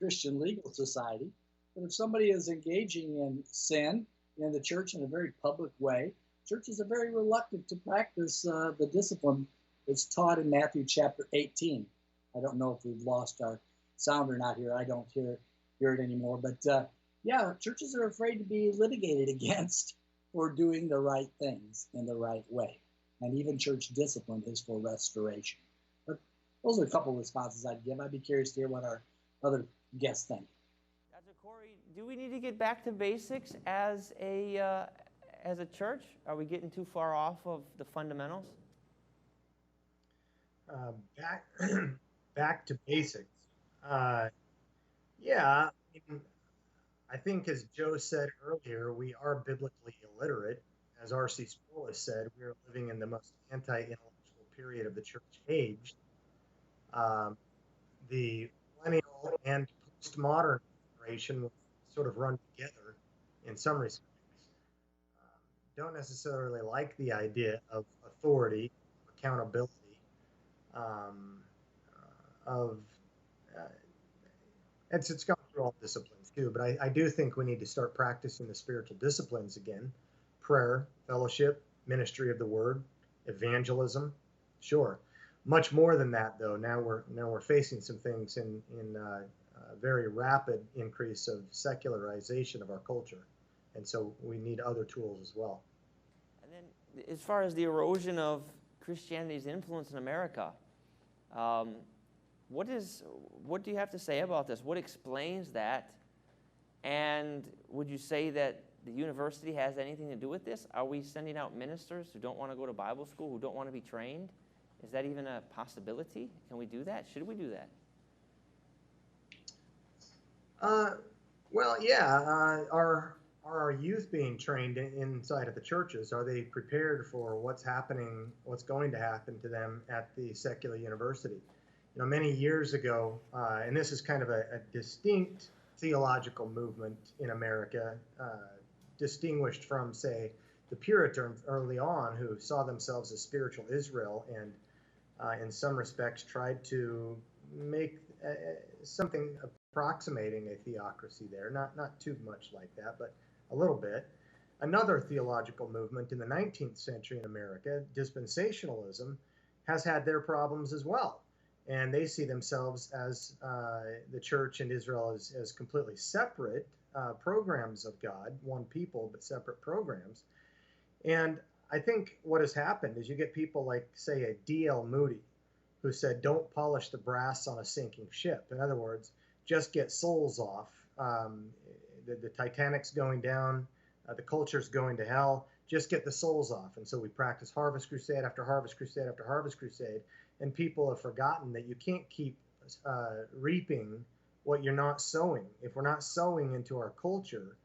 [SPEAKER 5] Christian Legal Society. But if somebody is engaging in sin in the church in a very public way, churches are very reluctant to practice the discipline that's taught in Matthew chapter 18. I don't know if we've lost our sound or not here. I don't hear it anymore. But yeah, churches are afraid to be litigated against for doing the right things in the right way. And even church discipline is for restoration. But those are a couple of responses I'd give. I'd be curious to hear what our other guests think.
[SPEAKER 1] Dr. Corey, do we need to get back to basics as a church? Are we getting too far off of the fundamentals?
[SPEAKER 2] Back to basics. Yeah, I think as Joe said earlier, we are biblically illiterate. As R.C. Sproul has said, we are living in the most anti-intellectual period of the church age. The millennial and postmodern generation will sort of run together in some respects. Don't necessarily like the idea of authority, accountability, it's gone through all disciplines too, but I do think we need to start practicing the spiritual disciplines again: prayer, fellowship, ministry of the word, evangelism. Sure, much more than that though. Now we're facing some things in a very rapid increase of secularization of our culture, and so we need other tools as well.
[SPEAKER 1] And then, as far as the erosion of Christianity's influence in America, what do you have to say about this? What explains that? And would you say that the university has anything to do with this? Are we sending out ministers who don't want to go to Bible school, who don't want to be trained? Is that even a possibility? Can we do that? Should we do that?
[SPEAKER 2] Well, yeah. Are our youth being trained inside of the churches? Are they prepared for what's going to happen to them at the secular university? Many years ago, and this is kind of a distinct theological movement in America, distinguished from, say, the Puritans early on, who saw themselves as spiritual Israel and in some respects tried to make something approximating a theocracy there, not too much like that, but a little bit. Another theological movement in the 19th century in America, dispensationalism, has had their problems as well. And they see themselves as the church and Israel as completely separate programs of God, one people, but separate programs. And I think what has happened is you get people like, say, a D.L. Moody, who said, don't polish the brass on a sinking ship. In other words, just get souls off. The Titanic's going down, the culture's going to hell, just get the souls off. And so we practice Harvest Crusade after Harvest Crusade after Harvest Crusade, and people have forgotten that you can't keep reaping what you're not sowing. If we're not sowing into our culture,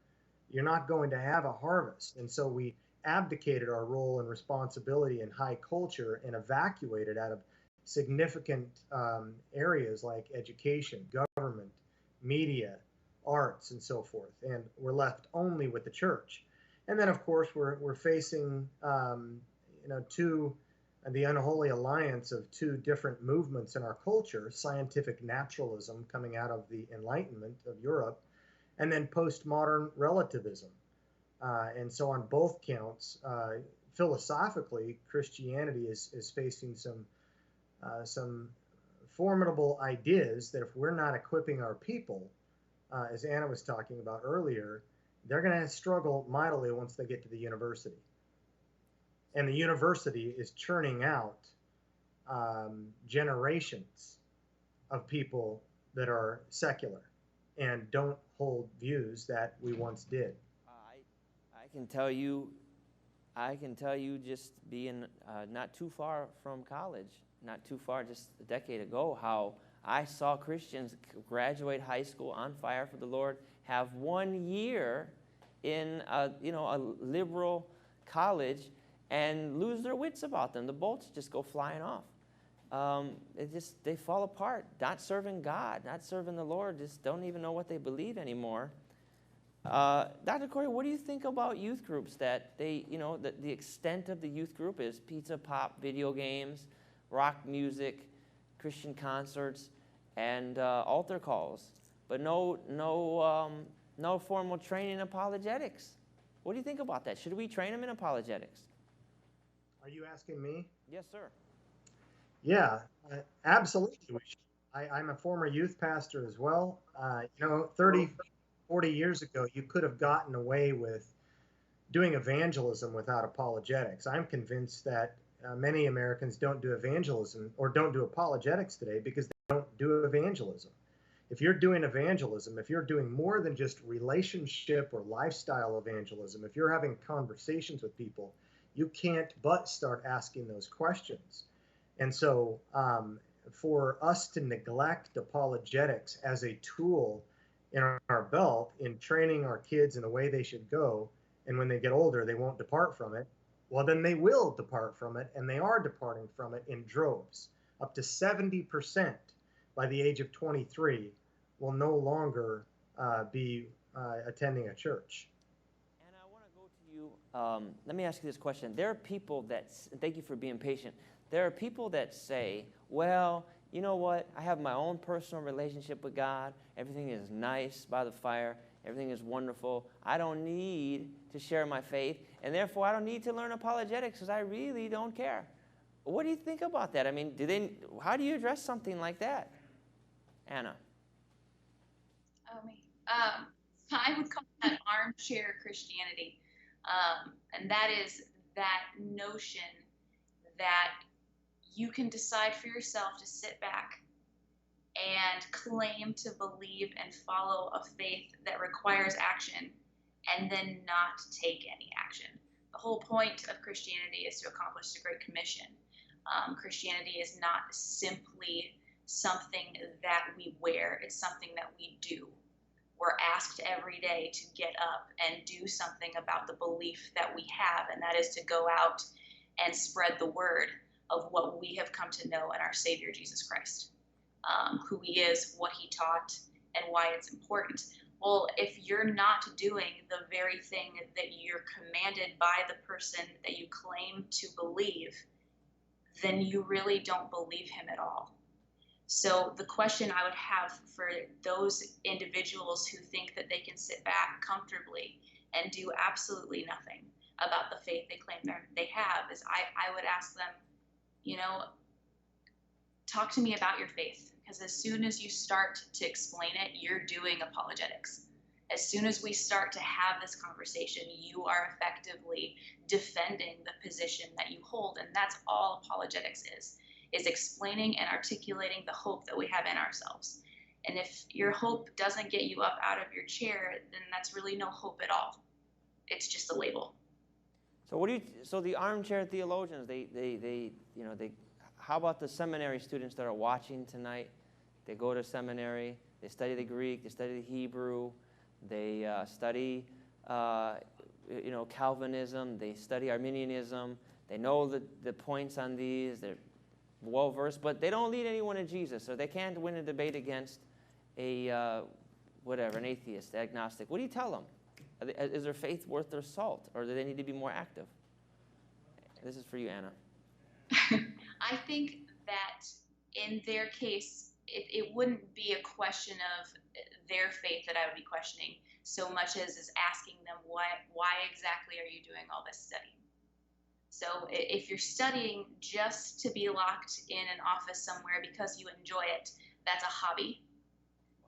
[SPEAKER 2] you're not going to have a harvest. And so we abdicated our role and responsibility in high culture and evacuated out of significant areas like education, government, media, arts, and so forth. And we're left only with the church. And then, of course, we're facing, the unholy alliance of two different movements in our culture: scientific naturalism coming out of the Enlightenment of Europe, and then postmodern relativism. And so on both counts, philosophically, Christianity is facing some formidable ideas that if we're not equipping our people, as Anna was talking about earlier, they're going to struggle mightily once they get to the university. And the university is churning out generations of people that are secular and don't hold views that we once did.
[SPEAKER 1] I can tell you just being not too far from college, not too far, just a decade ago, how I saw Christians graduate high school on fire for the Lord, have 1 year in a liberal college, and lose their wits about them. The bolts just go flying off. They fall apart, not serving God, not serving the Lord, just don't even know what they believe anymore. Dr. Corey, what do you think about youth groups that the extent of the youth group is pizza, pop, video games, rock music, Christian concerts, and altar calls, but no formal training in apologetics? What do you think about that? Should we train them in apologetics?
[SPEAKER 2] Are you asking me?
[SPEAKER 1] Yes, sir.
[SPEAKER 2] Yeah, absolutely. I'm a former youth pastor as well. 30, 40 years ago, you could have gotten away with doing evangelism without apologetics. I'm convinced that many Americans don't do evangelism or don't do apologetics today because they don't do evangelism. If you're doing evangelism, if you're doing more than just relationship or lifestyle evangelism, if you're having conversations with people, you can't but start asking those questions. And so for us to neglect apologetics as a tool in our belt in training our kids in the way they should go, and when they get older, they won't depart from it, well, then they will depart from it, and they are departing from it in droves. Up to 70% by the age of 23 will no longer be attending a church.
[SPEAKER 1] And I want to go to you. Let me ask you this question. There are people that, thank you for being patient. There are people that say, well, you know what? I have my own personal relationship with God. Everything is nice by the fire. Everything is wonderful. I don't need to share my faith, and therefore I don't need to learn apologetics because I really don't care. What do you think about that? I mean, how do you address something like that? Anna.
[SPEAKER 3] Oh, me. I would call that armchair Christianity. And that is that notion that you can decide for yourself to sit back and claim to believe and follow a faith that requires action and then not take any action. The whole point of Christianity is to accomplish the Great Commission. Christianity is not simply something that we wear, it's something that we do. We're asked every day to get up and do something about the belief that we have, and that is to go out and spread the word of what we have come to know in our Savior Jesus Christ, who he is, what he taught, and why it's important. Well, if you're not doing the very thing that you're commanded by the person that you claim to believe, then you really don't believe him at all. So the question I would have for those individuals who think that they can sit back comfortably and do absolutely nothing about the faith they claim they have is I would ask them, you know, talk to me about your faith. Because as soon as you start to explain it, you're doing apologetics. As soon as we start to have this conversation, you are effectively defending the position that you hold. And that's all apologetics is explaining and articulating the hope that we have in ourselves. And if your hope doesn't get you up out of your chair, then that's really no hope at all. It's just a label.
[SPEAKER 1] So so the armchair theologians, how about the seminary students that are watching tonight? They go to seminary, they study the Greek, they study the Hebrew, they study, Calvinism, they study Arminianism. They know the points on these. They're well-versed, but they don't lead anyone to Jesus, so they can't win a debate against an atheist, agnostic. What do you tell them? Is their faith worth their salt, or do they need to be more active? This is for you, Anna.
[SPEAKER 3] I think that in their case, it wouldn't be a question of their faith that I would be questioning so much as is asking them why exactly are you doing all this studying? So if you're studying just to be locked in an office somewhere because you enjoy it, that's a hobby.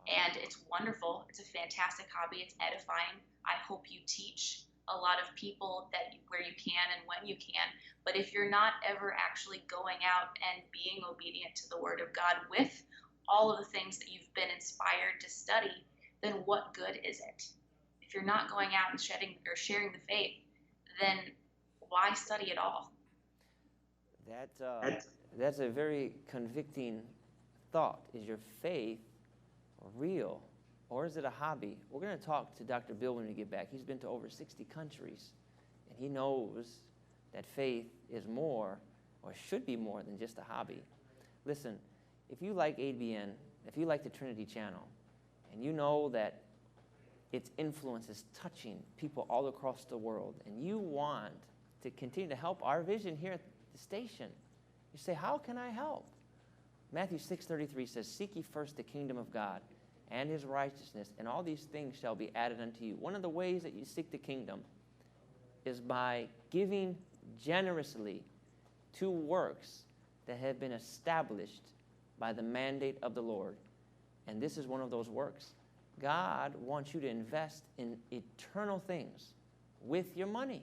[SPEAKER 3] And it's wonderful. It's a fantastic hobby. It's edifying. I hope you teach a lot of people where you can and when you can. But if you're not ever actually going out and being obedient to the Word of God with all of the things that you've been inspired to study, then what good is it? If you're not going out and sharing the faith, then why study at all?
[SPEAKER 1] That's a very convicting thought. Is your faith real, or is it a hobby? We're going to talk to Dr. Bill when we get back. He's been to over 60 countries, and he knows that faith is more, or should be more, than just a hobby. Listen, if you like AVM, if you like the Trinity Channel, and you know that its influence is touching people all across the world, and you want to continue to help our vision here at the station, you say, how can I help? Matthew 6:33 says, seek ye first the kingdom of God and his righteousness, and all these things shall be added unto you. One of the ways that you seek the kingdom is by giving generously to works that have been established by the mandate of the Lord. And this is one of those works. God wants you to invest in eternal things with your money.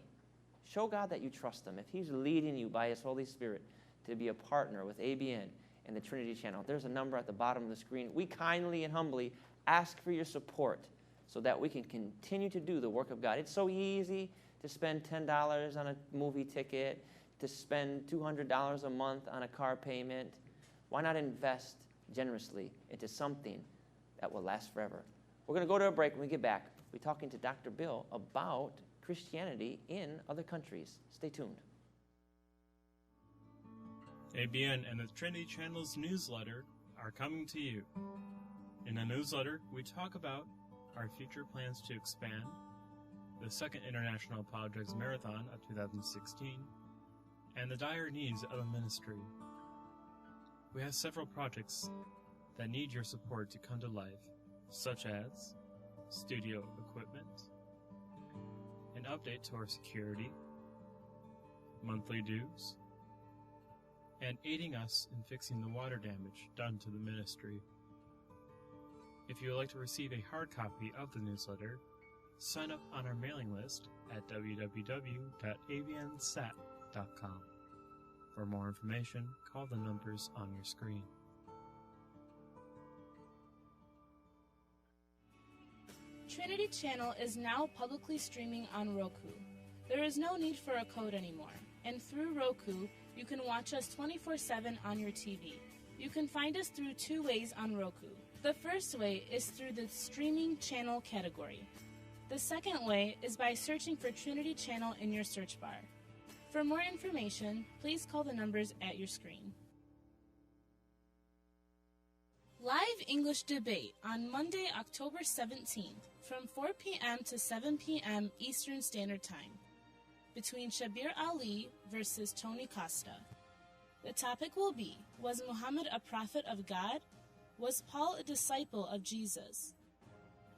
[SPEAKER 1] Show God that you trust him. If he's leading you by his Holy Spirit to be a partner with AVM and the Trinity Channel, there's a number at the bottom of the screen. We kindly and humbly ask for your support so that we can continue to do the work of God. It's so easy to spend $10 on a movie ticket, to spend $200 a month on a car payment. Why not invest generously into something that will last forever? We're going to go to a break. When we get back, we're talking to Dr. Bill about Christianity in other countries. Stay tuned.
[SPEAKER 7] AVM and the Trinity Channel's newsletter are coming to you. In the newsletter, we talk about our future plans to expand, the second International Apologetics Marathon of 2016, and the dire needs of the ministry. We have several projects that need your support to come to life, such as studio equipment, an update to our security, monthly dues, and aiding us in fixing the water damage done to the ministry. If you would like to receive a hard copy of the newsletter, sign up on our mailing list at www.avnsat.com. For more information, call the numbers on your screen.
[SPEAKER 8] Trinity Channel is now publicly streaming on Roku. There is no need for a code anymore, and through Roku, you can watch us 24/7 on your TV. You can find us through two ways on Roku. The first way is through the streaming channel category. The second way is by searching for Trinity Channel in your search bar. For more information, please call the numbers at your screen. Live English debate on Monday, October 17th from 4 p.m. to 7 p.m. Eastern Standard Time between Shabir Ali versus Tony Costa. The topic will be, was Muhammad a prophet of God? Was Paul a disciple of Jesus?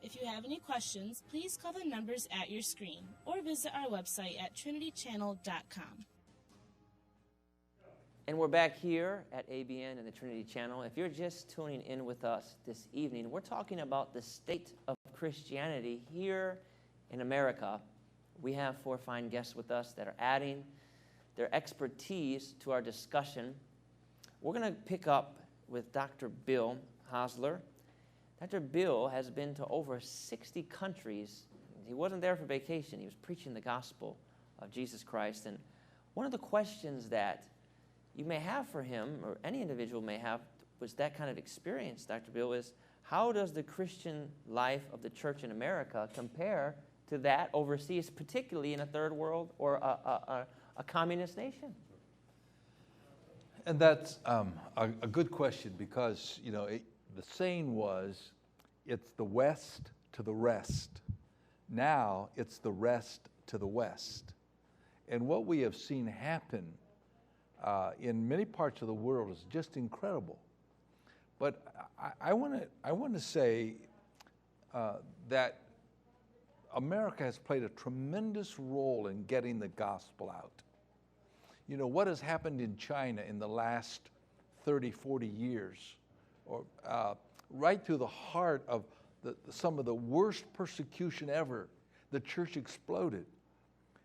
[SPEAKER 8] If you have any questions, please call the numbers at your screen or visit our website at trinitychannel.com.
[SPEAKER 1] And we're back here at ABN and the Trinity Channel. If you're just tuning in with us this evening, we're talking about the state of Christianity here in America. We have 4 fine guests with us that are adding their expertise to our discussion. We're going to pick up with Dr. Bill Hosler. Dr. Bill has been to over 60 countries. He wasn't there for vacation. He was preaching the gospel of Jesus Christ. And one of the questions that you may have for him, or any individual may have, was that kind of experience, Dr. Bill, is how does the Christian life of the church in America compare to that overseas, particularly in a third world or a communist nation?
[SPEAKER 4] And that's a good question because, you know, the saying was, it's the West to the rest. Now it's the rest to the West. And what we have seen happen in many parts of the world is just incredible. But I want to say that America has played a tremendous role in getting the gospel out. You know, what has happened in China in the last 30, 40 years, or right through the heart of some of the worst persecution ever, the church exploded.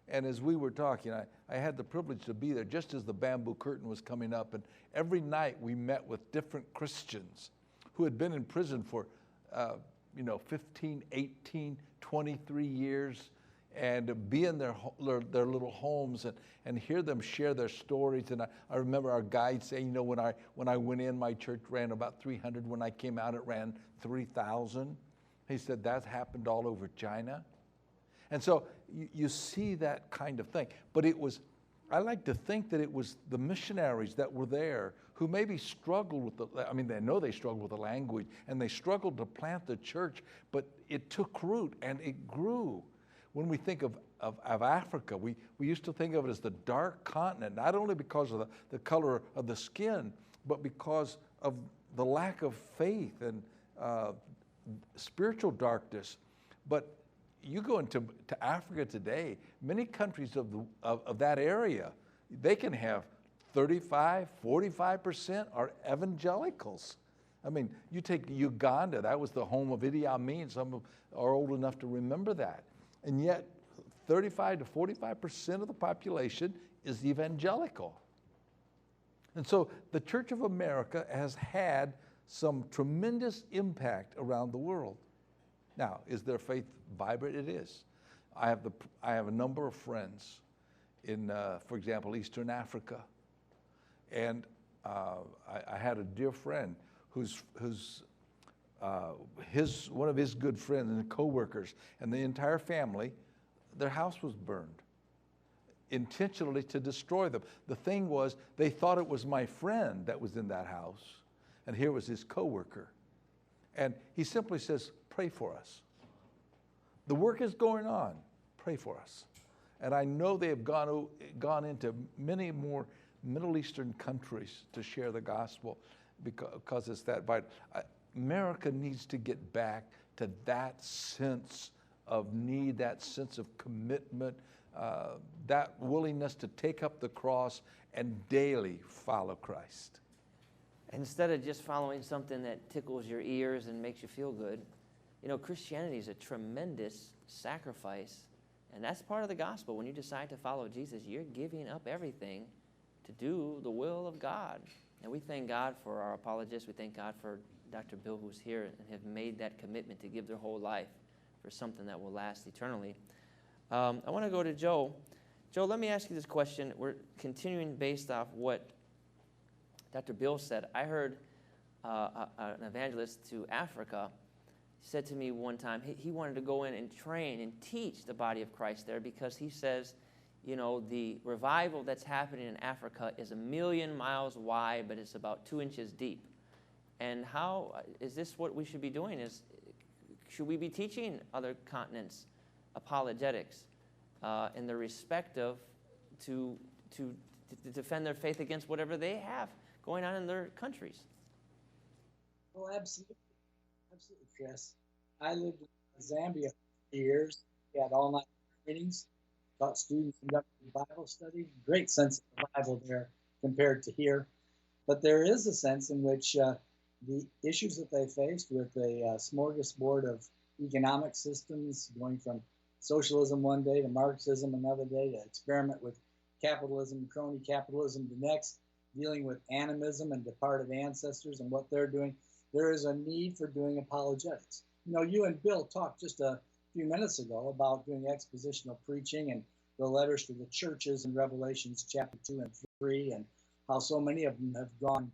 [SPEAKER 4] And as we were talking, I had the privilege to be there just as the bamboo curtain was coming up, and every night we met with different Christians who had been in prison for 15, 18, 23 years, and be in their little homes and hear them share their stories. And I remember our guide saying, you know, when I went in, my church ran about 300. When I came out, it ran 3,000. He said, that's happened all over China. And so you see that kind of thing. But I like to think that it was the missionaries that were there who maybe struggled with they know they struggled with the language, and they struggled to plant the church, but it took root and it grew. When we think of Africa, we used to think of it as the dark continent, not only because of the color of the skin, but because of the lack of faith and spiritual darkness. But you go into Africa today, many countries of that area, they can have 35, 45% are evangelicals. I mean, you take Uganda, that was the home of Idi Amin. Some are old enough to remember that. And yet, 35 to 45% of the population is evangelical. And so the Church of America has had some tremendous impact around the world. Now, is their faith vibrant? It is. I have a number of friends in, for example, Eastern Africa. And I had a dear friend who's one of his good friends and co-workers, and the entire family, their house was burned intentionally to destroy them. The thing was, they thought it was my friend that was in that house, and here was his co-worker. And he simply says, pray for us. The work is going on. Pray for us. And I know they have gone into many more Middle Eastern countries to share the gospel because it's that vital. America needs to get back to that sense of need, that sense of commitment, that willingness to take up the cross and daily follow Christ.
[SPEAKER 1] Instead of just following something that tickles your ears and makes you feel good, you know, Christianity is a tremendous sacrifice, and that's part of the gospel. When you decide to follow Jesus, you're giving up everything to do the will of God. And we thank God for our apologists. We thank God for Dr. Bill, who's here and have made that commitment to give their whole life for something that will last eternally. I want to go to Joe. Joe, let me ask you this question. We're continuing based off what Dr. Bill said. I heard an evangelist to Africa said to me one time, he wanted to go in and train and teach the body of Christ there because he says, you know, the revival that's happening in Africa is 1,000,000 miles wide, but it's about 2 inches deep. And how is this what we should be doing? Should we be teaching other continents apologetics in the respect of to to defend their faith against whatever they have going on in their countries.
[SPEAKER 5] Well, absolutely. Absolutely, Chris. I lived in Zambia for years. We had all-night meetings, taught students, conducted Bible study. Great sense of revival there compared to here. But there is a sense in which the issues that they faced with a smorgasbord of economic systems, going from socialism one day to Marxism another day, to experiment with capitalism, crony capitalism the next, dealing with animism and departed ancestors and what they're doing. There is a need for doing apologetics. You know, you and Bill talked just a few minutes ago about doing expositional preaching and the letters to the churches in Revelations chapter 2 and 3, and how so many of them have gone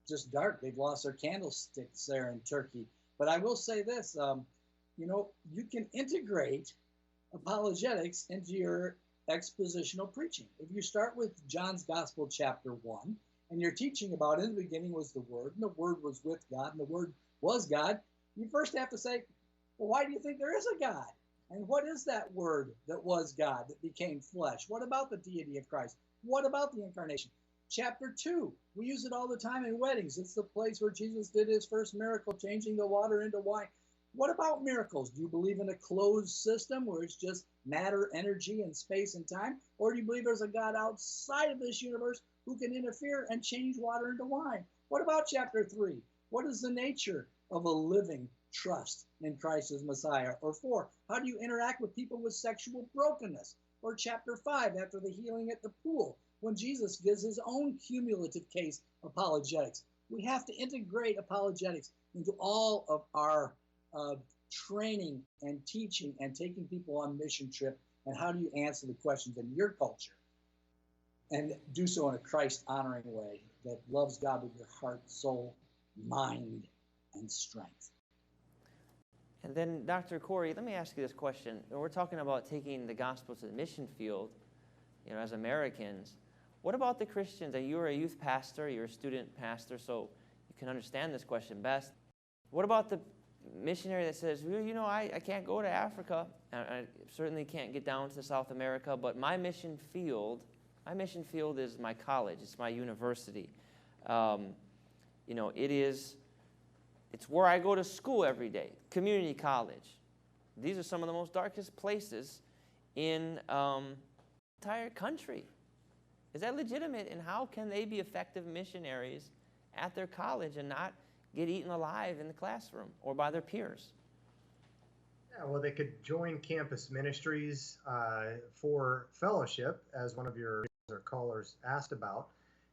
[SPEAKER 5] just dark. They've lost their candlesticks there in Turkey. But I will say this, you know, you can integrate apologetics into your expositional preaching. If you start with John's Gospel chapter 1, and you're teaching about in the beginning was the Word, and the Word was with God, and the Word was God, you first have to say, well, why do you think there is a God? And what is that Word that was God, that became flesh? What about the deity of Christ? What about the incarnation? Chapter 2, we use it all the time in weddings. It's the place where Jesus did his first miracle, changing the water into wine. What about miracles? Do you believe in a closed system where it's just matter, energy, and space and time? Or do you believe there's a God outside of this universe who can interfere and change water into wine? What about chapter 3? What is the nature of a living trust in Christ as Messiah? Or 4, how do you interact with people with sexual brokenness? Or chapter 5, after the healing at the pool, when Jesus gives his own cumulative case apologetics. We have to integrate apologetics into all of our training and teaching and taking people on mission trip. And how do you answer the questions in your culture? And do so in a Christ-honoring way that loves God with your heart, soul, mind, and strength.
[SPEAKER 1] And then, Dr. Corey, let me ask you this question. We're talking about taking the gospel to the mission field, you know, as Americans. What about the Christians? And you're a youth pastor, you're a student pastor, so you can understand this question best. What about the missionary that says, well, you know, I can't go to Africa, I certainly can't get down to South America, but my mission field is my college, it's my university. You know, it's where I go to school every day, community college. These are some of the most darkest places in the entire country. Is that legitimate? And how can they be effective missionaries at their college and not get eaten alive in the classroom or by their peers?
[SPEAKER 2] Yeah, well, they could join campus ministries for fellowship, as one of your callers asked about.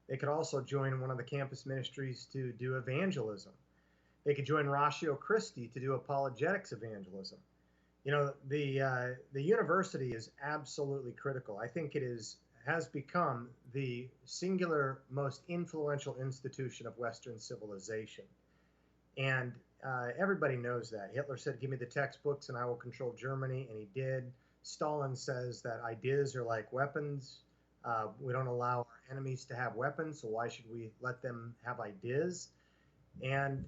[SPEAKER 2] They could also join one of the campus ministries to do evangelism. They could join Ratio Christi to do apologetics evangelism. You know, the university is absolutely critical. I think it has become the singular most influential institution of Western civilization. And everybody knows that. Hitler said, give me the textbooks and I will control Germany, and he did. Stalin says that ideas are like weapons. We don't allow our enemies to have weapons, so why should we let them have ideas? And,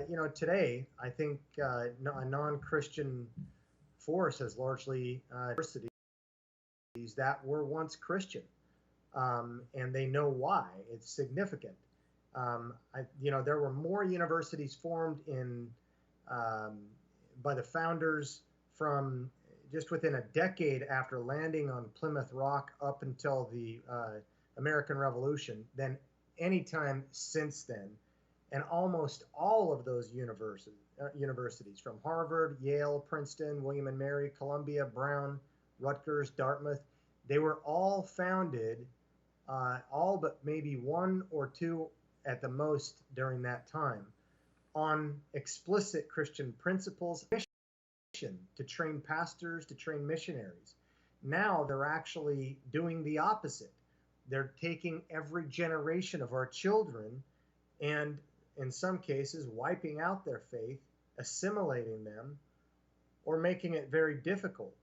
[SPEAKER 2] you know, today, I think a non-Christian force has largely universities that were once Christian, and they know why. It's significant. You know, there were more universities formed by the founders from just within a decade after landing on Plymouth Rock up until the American Revolution than any time since then. And almost all of those universities, from Harvard, Yale, Princeton, William and Mary, Columbia, Brown, Rutgers, Dartmouth, they were all founded, all but maybe one or two at the most during that time, on explicit Christian principles, mission to train pastors, to train missionaries. Now they're actually doing the opposite. They're taking every generation of our children and, in some cases, wiping out their faith, assimilating them, or making it very difficult.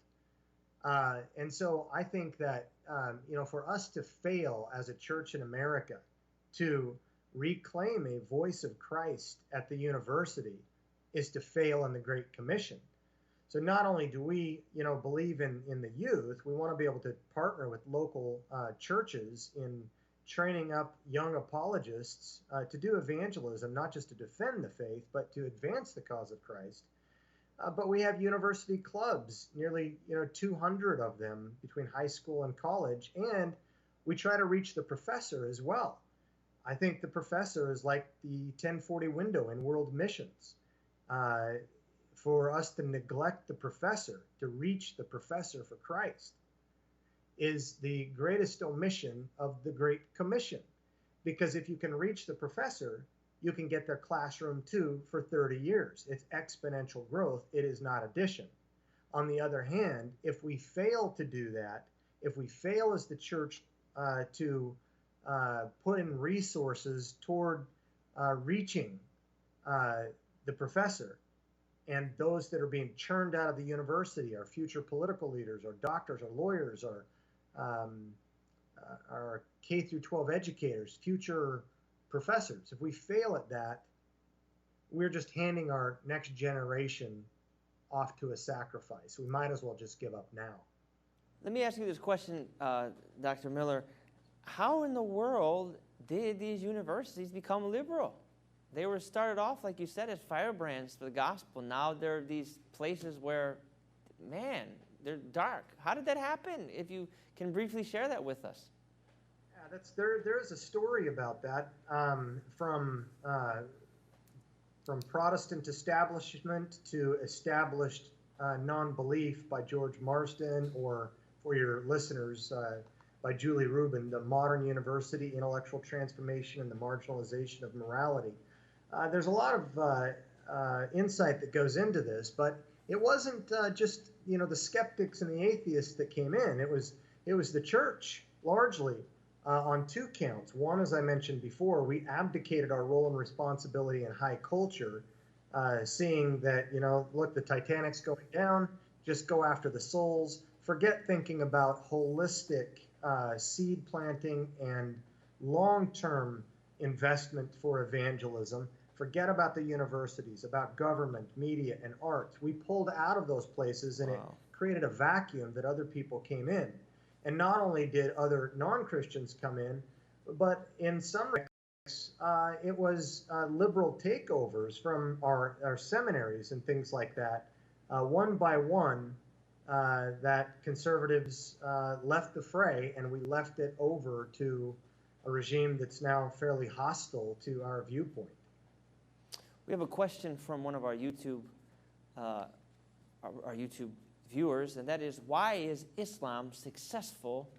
[SPEAKER 2] And so I think that, you know, for us to fail as a church in America to reclaim a voice of Christ at the university is to fail in the Great Commission. So not only do we, believe in the youth, we want to be able to partner with local churches in training up young apologists to do evangelism, not just to defend the faith, but to advance the cause of Christ. But we have university clubs, nearly 200 of them between high school and college, and we try to reach the professor as well. I think the professor is like the 1040 window in world missions. For us to neglect the professor, to reach the professor for Christ, is the greatest omission of the Great Commission. Because if you can reach the professor, you can get their classroom too for 30 years. It's exponential growth. It is not addition. On the other hand, if we fail to do that, if we fail as the church to put in resources toward reaching the professor, and those that are being churned out of the university, our future political leaders, our doctors, our lawyers, our K through 12 educators, future professors. If we fail at that, we're just handing our next generation off to a sacrifice. We might as well just give up now.
[SPEAKER 1] Let me ask you this question, Dr. Miller. How in the world did these universities become liberal? They were started off, like you said, as firebrands for the gospel. Now they're these places where, man, they're dark. How did that happen? If you can briefly share that with us.
[SPEAKER 2] Yeah, there is a story about that from Protestant establishment to established non-belief by George Marsden, or for your listeners, by Julie Rubin, The Modern University, Intellectual Transformation and the Marginalization of Morality. There's a lot of insight that goes into this, but it wasn't just the skeptics and the atheists that came in. It was the church largely on two counts. One, as I mentioned before, we abdicated our role and responsibility in high culture, seeing that look, the Titanic's going down. Just go after the souls. Forget thinking about holistic seed planting and long-term investment for evangelism. Forget about the universities, about government, media, and arts. We pulled out of those places, and It created a vacuum that other people came in. And not only did other non-Christians come in, but in some respects, it was liberal takeovers from our seminaries and things like that. One by one, that conservatives left the fray, and we left it over to a regime that's now fairly hostile to our viewpoint.
[SPEAKER 1] We have a question from one of our YouTube viewers, and that is, why is Islam successful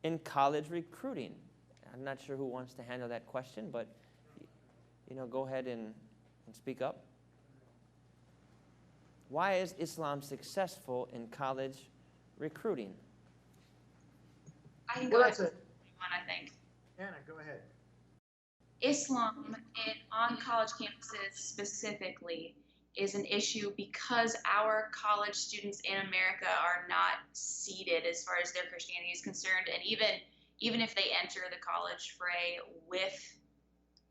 [SPEAKER 1] in college recruiting? I'm not sure who wants to handle that question, but go ahead and speak up. Why is Islam successful in college recruiting?
[SPEAKER 3] I can go ahead. I think.
[SPEAKER 2] Anna, go ahead.
[SPEAKER 3] Islam on college campuses specifically is an issue because our college students in America are not seeded as far as their Christianity is concerned, and even if they enter the college fray with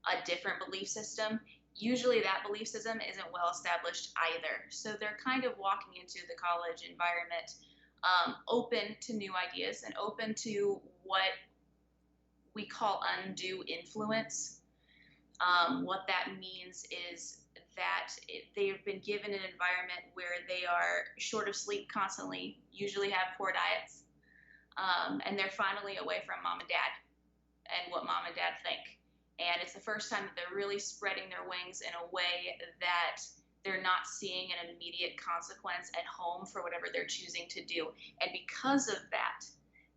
[SPEAKER 3] a different belief system, usually that belief system isn't well established either. So they're kind of walking into the college environment open to new ideas and open to what we call undue influence. What that means is that they've been given an environment where they are short of sleep constantly, usually have poor diets, and they're finally away from mom and dad and what mom and dad think. And it's the first time that they're really spreading their wings in a way that they're not seeing an immediate consequence at home for whatever they're choosing to do. And because of that,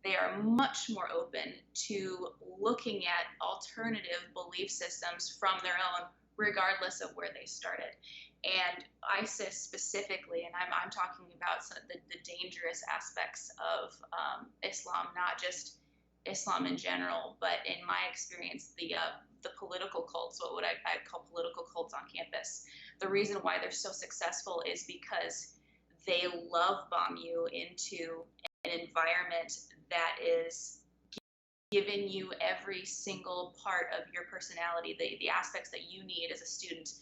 [SPEAKER 3] they are much more open to looking at alternative belief systems from their own, regardless of where they started. And ISIS specifically, and I'm talking about some of the dangerous aspects of Islam, not just Islam in general, but in my experience, the political cults, what I'd call political cults on campus. The reason why they're so successful is because they love bomb you into an environment that is giving you every single part of your personality, the aspects that you need as a student,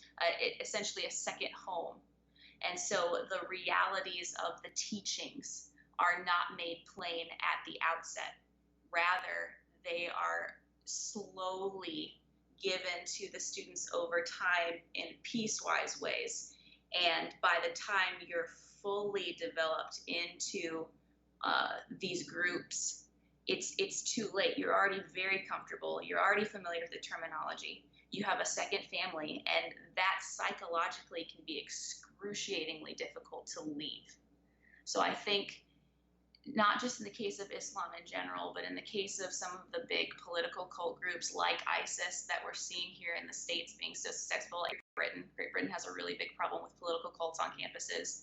[SPEAKER 3] essentially a second home. And so the realities of the teachings are not made plain at the outset. Rather, they are slowly given to the students over time in piecewise ways. And by the time you're fully developed into these groups, it's too late. You're already very comfortable. You're already familiar with the terminology. You have a second family, and that psychologically can be excruciatingly difficult to leave. So I think not just in the case of Islam in general, but in the case of some of the big political cult groups like ISIS that we're seeing here in the States being so successful, like Great Britain has a really big problem with political cults on campuses.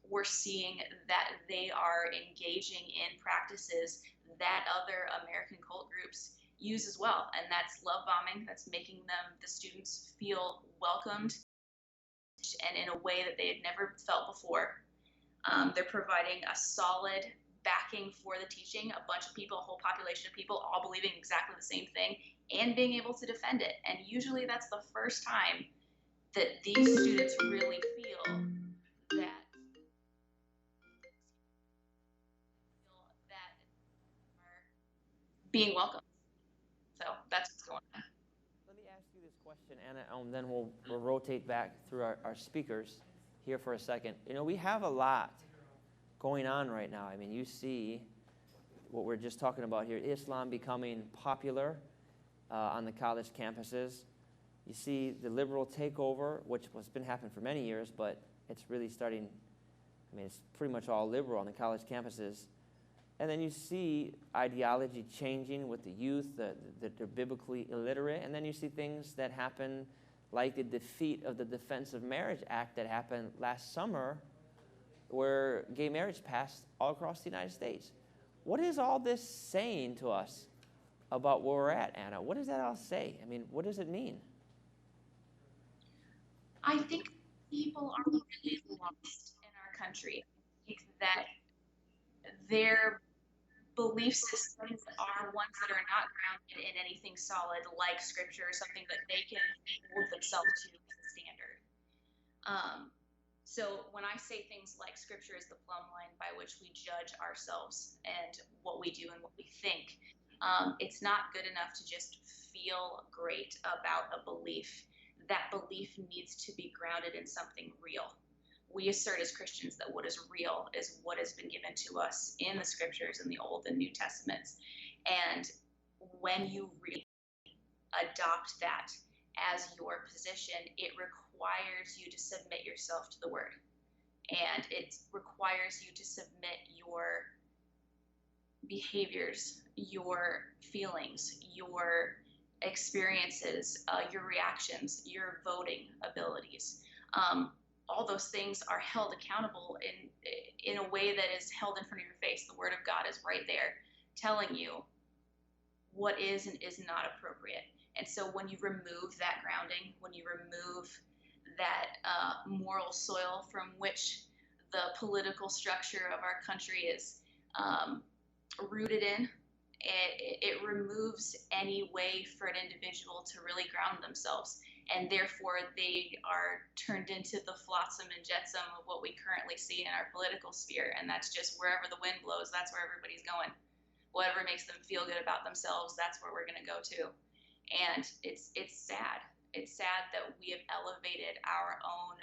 [SPEAKER 3] We're seeing that they are engaging in practices that other American cult groups use as well. And that's love bombing. That's making the students feel welcomed and in a way that they had never felt before. They're providing a solid backing for the teaching, a bunch of people, a whole population of people all believing exactly the same thing and being able to defend it. And usually that's the first time that these students really feel that are being welcomed. So that's what's going on.
[SPEAKER 1] Let me ask you this question, Anna, and then we'll rotate back through our speakers here for a second. You know, we have a lot going on right now. I mean, you see what we're just talking about here, Islam becoming popular on the college campuses. You see the liberal takeover, which has been happening for many years, but it's really starting, I mean, it's pretty much all liberal on the college campuses. And then you see ideology changing with the youth, that they're biblically illiterate. And then you see things that happen like the defeat of the Defense of Marriage Act that happened last summer, where gay marriage passed all across the United States. What is all this saying to us about where we're at, Anna? What does that all say? I mean, what does it mean?
[SPEAKER 3] I think people are really lost in our country. I think that their belief systems are ones that are not grounded in anything solid like scripture, something that they can hold themselves to as a standard. So when I say things like scripture is the plumb line by which we judge ourselves and what we do and what we think, it's not good enough to just feel great about a belief. That belief needs to be grounded in something real. We assert as Christians that what is real is what has been given to us in the scriptures in the Old and New Testaments. And when you really adopt that as your position, it requires you to submit yourself to the word. And it requires you to submit your behaviors, your feelings, your experiences, your reactions, your voting abilities. All those things are held accountable in a way that is held in front of your face. The word of God is right there telling you what is and is not appropriate. And so when you remove that grounding, when you remove that moral soil from which the political structure of our country is rooted in, it removes any way for an individual to really ground themselves. And therefore, they are turned into the flotsam and jetsam of what we currently see in our political sphere. And that's just wherever the wind blows, that's where everybody's going. Whatever makes them feel good about themselves, that's where we're going to go to. And it's sad. It's sad that we have elevated our own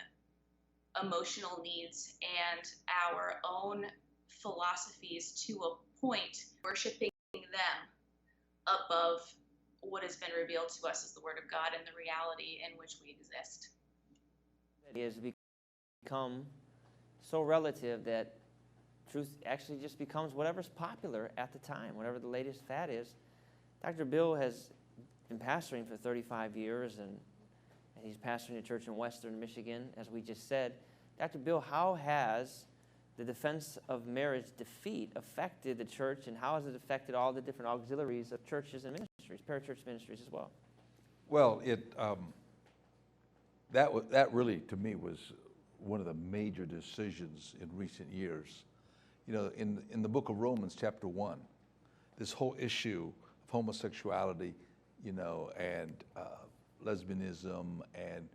[SPEAKER 3] emotional needs and our own philosophies to a point worshiping them above what has been revealed to us as the Word of God and the reality in which we exist.
[SPEAKER 1] It has become so relative that truth actually just becomes whatever's popular at the time, whatever the latest fad is. Dr. Bill has been pastoring for 35 years, and he's pastoring a church in Western Michigan, as we just said. Dr. Bill, how has the Defense of Marriage defeat affected the church, and how has it affected all the different auxiliaries of churches and ministries, parachurch ministries as well?
[SPEAKER 4] Well, that really, to me, was one of the major decisions in recent years. You know, in the book of Romans, chapter 1, this whole issue of homosexuality, you know, and lesbianism and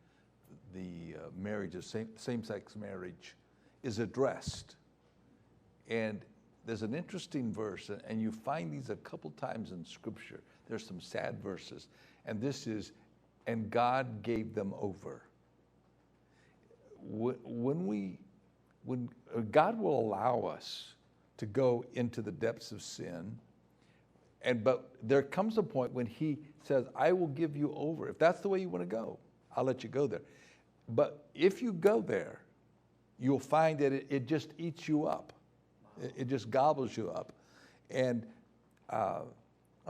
[SPEAKER 4] marriage of same-sex marriage is addressed. And there's an interesting verse, and you find these a couple times in Scripture. There's some sad verses, and this is, and God gave them over. When God will allow us to go into the depths of sin, but there comes a point when He says, I will give you over. If that's the way you want to go, I'll let you go there. But if you go there, you'll find that it just eats you up. It just gobbles you up. And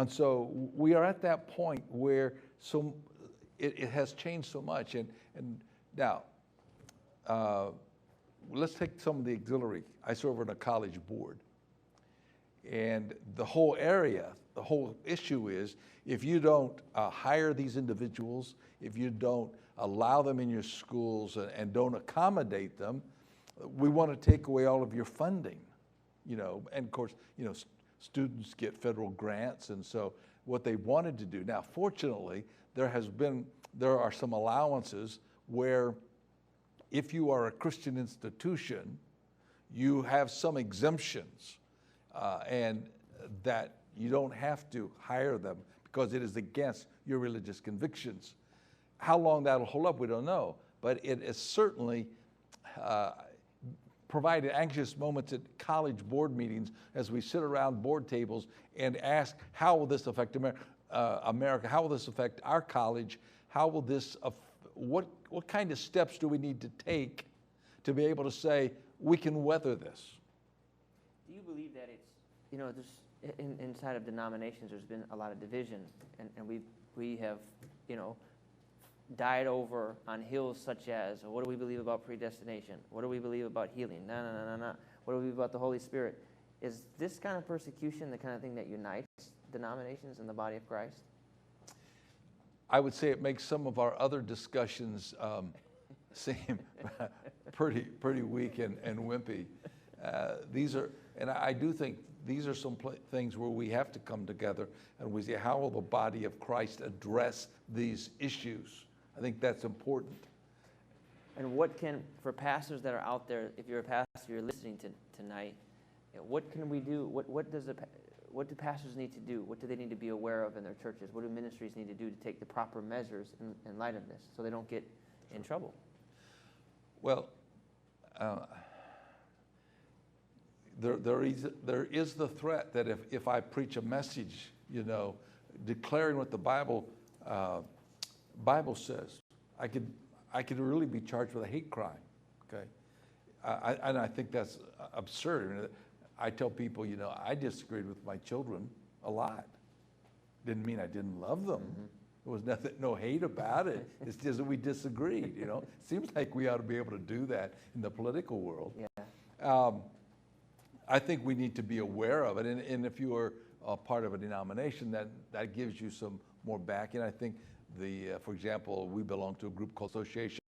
[SPEAKER 4] so we are at that point where it has changed so much. And now, let's take some of the auxiliary. I serve on a college board. And the whole issue is, if you don't hire these individuals, if you don't allow them in your schools and don't accommodate them, we want to take away all of your funding. And of course, students get federal grants, and so what they wanted to do. Now, fortunately, there are some allowances where if you are a Christian institution, you have some exemptions, and that you don't have to hire them because it is against your religious convictions. How long that'll hold up, we don't know, but it is certainly provided anxious moments at college board meetings as we sit around board tables and ask, how will this affect America? How will this affect our college? How will this, what kind of steps do we need to take to be able to say, we can weather this?
[SPEAKER 1] Do you believe that it's, there's, inside of denominations, there's been a lot of division, and we have, died over on hills such as, what do we believe about predestination? What do we believe about healing? No. What do we believe about the Holy Spirit? Is this kind of persecution the kind of thing that unites denominations in the body of Christ?
[SPEAKER 4] I would say it makes some of our other discussions seem pretty weak and wimpy. And I do think these are some things where we have to come together and we say, how will the body of Christ address these issues? I think that's important.
[SPEAKER 1] And for pastors that are out there, if you're a pastor, you're listening tonight, what can we do? What do pastors need to do? What do they need to be aware of in their churches? What do ministries need to do to take the proper measures in light of this so they don't get in trouble?
[SPEAKER 4] Well, there is the threat that if I preach a message, declaring what the Bible says, I could really be charged with a hate crime. Okay, and I think that's absurd. I tell people, I disagreed with my children a lot. Didn't mean I didn't love them. Mm-hmm. There was no hate about it. It's just that we disagreed. Seems like we ought to be able to do that in the political world. Yeah. I think we need to be aware of it, and if you are a part of a denomination, that gives you some more backing. I think for example, we belong to a group called Association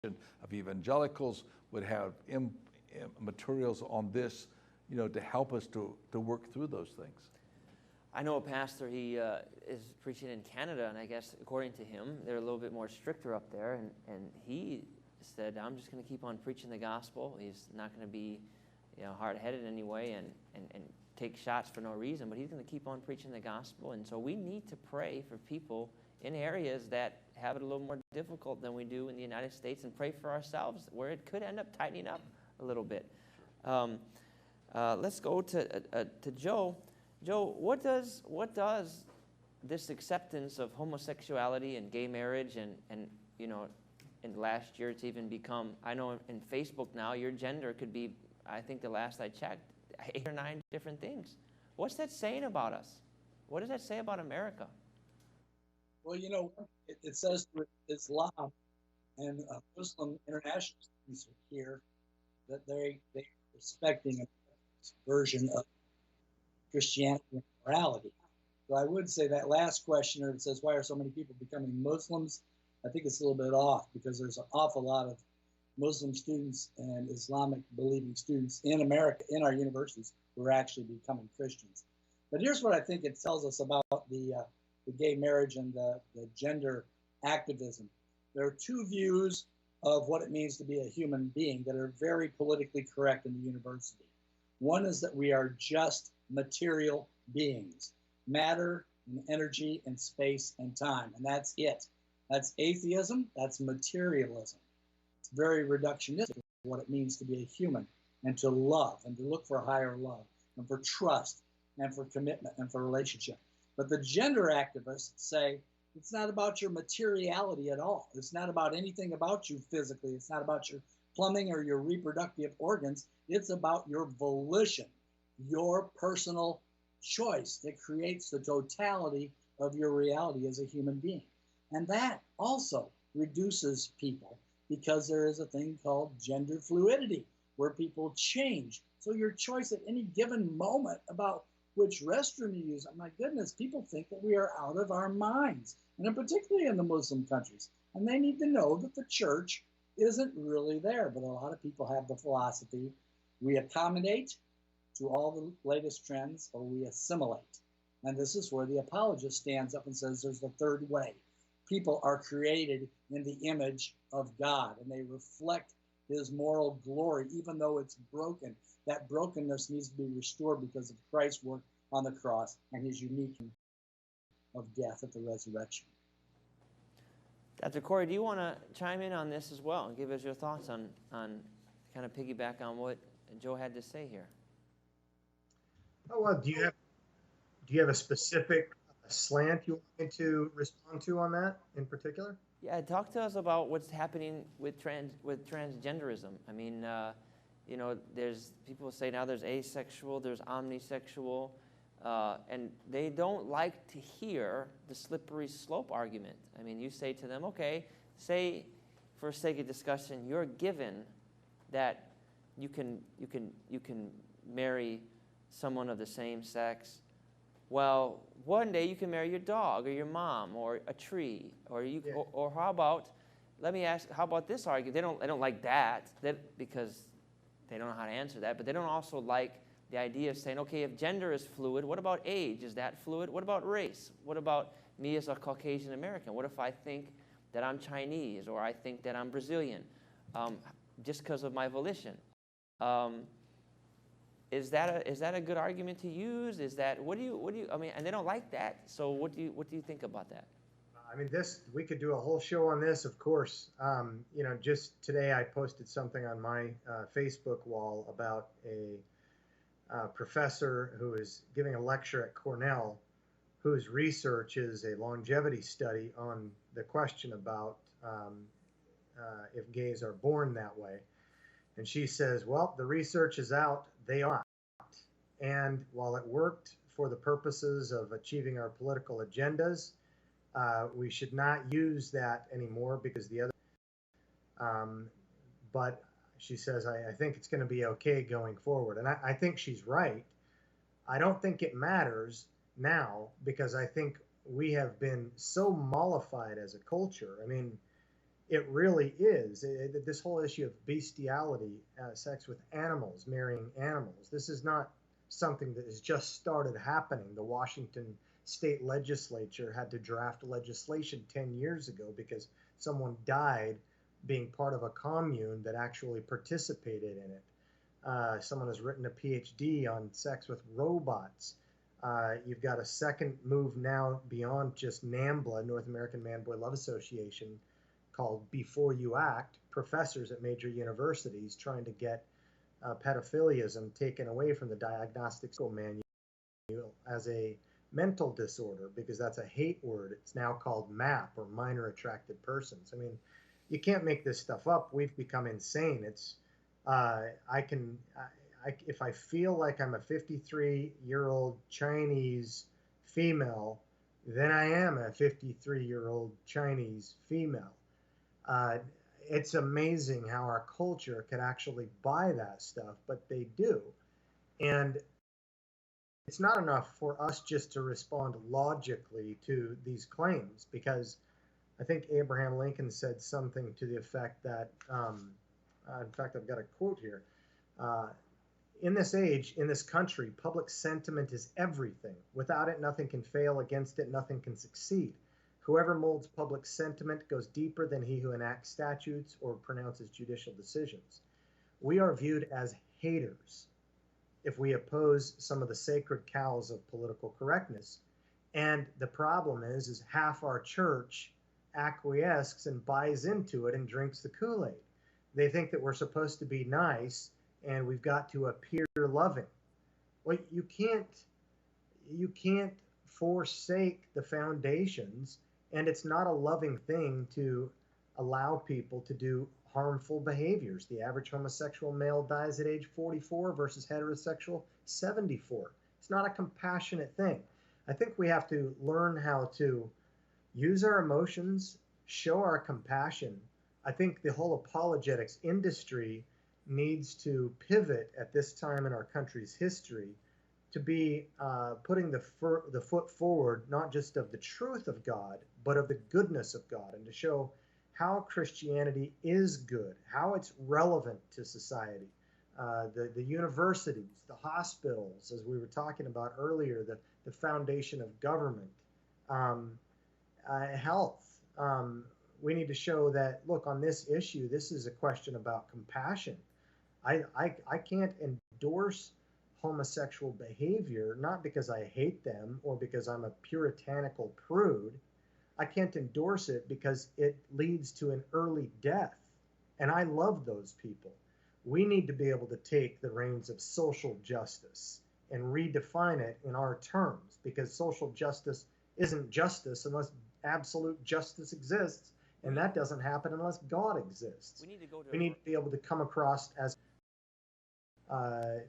[SPEAKER 4] of Evangelicals, would have materials on this, to help us to work through those things.
[SPEAKER 1] I know a pastor, he is preaching in Canada, and I guess according to him, they're a little bit more stricter up there, and he said, I'm just going to keep on preaching the gospel. He's not going to be hard-headed anyway and take shots for no reason, but he's going to keep on preaching the gospel. And so we need to pray for people in areas that have it a little more difficult than we do in the United States, and pray for ourselves where it could end up tightening up a little bit. Let's go to Joe. Joe, what does this acceptance of homosexuality and gay marriage and in the last year it's even become, I know in Facebook now, your gender could be, I think the last I checked, 8 or 9 different things. What's that saying about us? What does that say about America?
[SPEAKER 5] Well, it says with Islam and Muslim international students here that they're expecting a version of Christianity and morality. So I would say that last questioner that says, why are so many people becoming Muslims? I think it's a little bit off, because there's an awful lot of Muslim students and Islamic believing students in America, in our universities, who are actually becoming Christians. But here's what I think it tells us about the gay marriage and the gender activism. There are 2 views of what it means to be a human being that are very politically correct in the university. One is that we are just material beings, matter and energy and space and time, and that's it. That's atheism, that's materialism. It's very reductionistic of what it means to be a human and to love and to look for a higher love and for trust and for commitment and for relationship. But the gender activists say it's not about your materiality at all. It's not about anything about you physically. It's not about your plumbing or your reproductive organs. It's about your volition, your personal choice that creates the totality of your reality as a human being. And that also reduces people because there is a thing called gender fluidity where people change. So your choice at any given moment about which restroom you use, oh my goodness, people think that we are out of our minds, and particularly in the Muslim countries. And they need to know that the church isn't really there. But a lot of people have the philosophy, we accommodate to all the latest trends or we assimilate. And this is where the apologist stands up and says there's the third way. People are created in the image of God, and they reflect his moral glory, even though it's broken. That brokenness needs to be restored because of Christ's work on the cross and his unique of death at the resurrection.
[SPEAKER 1] Dr. Corey, do you want to chime in on this as well and give us your thoughts on kind of piggyback on what Joe had to say here?
[SPEAKER 2] Oh, well, do you have a specific slant you want me to respond to on that in particular?
[SPEAKER 1] Yeah, talk to us about what's happening with transgenderism. I mean, you know, there's people say now there's asexual, there's omnisexual, and they don't like to hear the slippery slope argument. I mean, you say to them, okay, say for sake of discussion, you're given that you can marry someone of the same sex. Well, one day you can marry your dog or your mom or a tree, or you, yeah. or how about, let me ask, how about this argument? They don't like that because they don't know how to answer that, but they don't also like the idea of saying, okay, if gender is fluid, what about age? Is that fluid? What about race? What about me as a Caucasian American? What if I think that I'm Chinese or I think that I'm Brazilian just because of my volition? Is that a good argument to use? Is that what do you? I mean, and they don't like that. So what do you think about that?
[SPEAKER 2] I mean, we could do a whole show on this, of course. You know, just today I posted something on my Facebook wall about a professor who is giving a lecture at Cornell, whose research is a longevity study on the question about if gays are born that way. And she says, well, the research is out, they are not. And while it worked for the purposes of achieving our political agendas, we should not use that anymore because the other, but she says, I think it's going to be okay going forward. And I think she's right. I don't think it matters now because I think we have been so mollified as a culture. I mean, it really is. This whole issue of bestiality, sex with animals, marrying animals, this is not something that has just started happening. The Washington state legislature had to draft legislation 10 years ago because someone died being part of a commune that actually participated in it. Someone has written a PhD on sex with robots. You've got a second move now beyond just NAMBLA, North American Man-Boy Love Association, called Before You Act, professors at major universities trying to get pedophiliism taken away from the diagnostic manual as a mental disorder because that's a hate word. It's now called MAP, or minor attracted persons. I mean, you can't make this stuff up. We've become insane. It's if I feel like I'm a 53-year-old Chinese female, then I am a 53-year-old Chinese female. It's amazing how our culture could actually buy that stuff, but they do. And it's not enough for us just to respond logically to these claims, because I think Abraham Lincoln said something to the effect that, in fact, I've got a quote here. In this age, in this country, public sentiment is everything. Without it, nothing can fail. Against it, nothing can succeed. Whoever molds public sentiment goes deeper than he who enacts statutes or pronounces judicial decisions. We are viewed as haters if we oppose some of the sacred cows of political correctness. And the problem is half our church acquiesces and buys into it and drinks the Kool-Aid. They think that we're supposed to be nice and we've got to appear loving. Well, you can't forsake the foundations, and it's not a loving thing to allow people to do harmful behaviors. The average homosexual male dies at age 44 versus heterosexual 74. It's not a compassionate thing. I think we have to learn how to use our emotions, show our compassion. I think the whole apologetics industry needs to pivot at this time in our country's history to be putting the foot forward, not just of the truth of God, but of the goodness of God, and to show how Christianity is good, how it's relevant to society. The universities, the hospitals, as we were talking about earlier, the foundation of government, health. We need to show that, look, on this issue, this is a question about compassion. I can't endorse homosexual behavior, not because I hate them or because I'm a puritanical prude. I can't endorse it because it leads to an early death. And I love those people. We need to be able to take the reins of social justice and redefine it in our terms, because social justice isn't justice unless absolute justice exists. And that doesn't happen unless God exists. We need to be able to come across as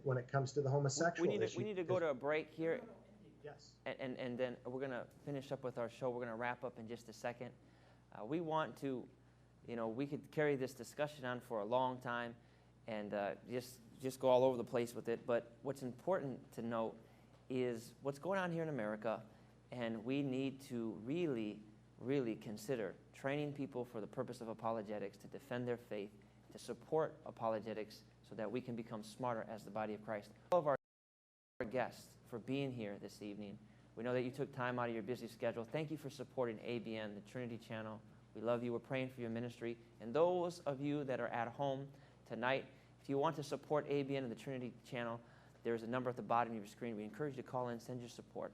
[SPEAKER 2] when it comes to the homosexual issue.
[SPEAKER 1] We need to go to a break here.
[SPEAKER 2] Yes.
[SPEAKER 1] And then we're going to finish up with our show. We're going to wrap up in just a second. We want to, we could carry this discussion on for a long time and just go all over the place with it. But what's important to note is what's going on here in America, and we need to really, really consider training people for the purpose of apologetics, to defend their faith, to support apologetics so that we can become smarter as the body of Christ. All of our guests for being here this evening. We know that you took time out of your busy schedule. Thank you for supporting ABN, the Trinity Channel. We love you. We're praying for your ministry. And those of you that are at home tonight, if you want to support ABN and the Trinity Channel, there's a number at the bottom of your screen. We encourage you to call in, send your support.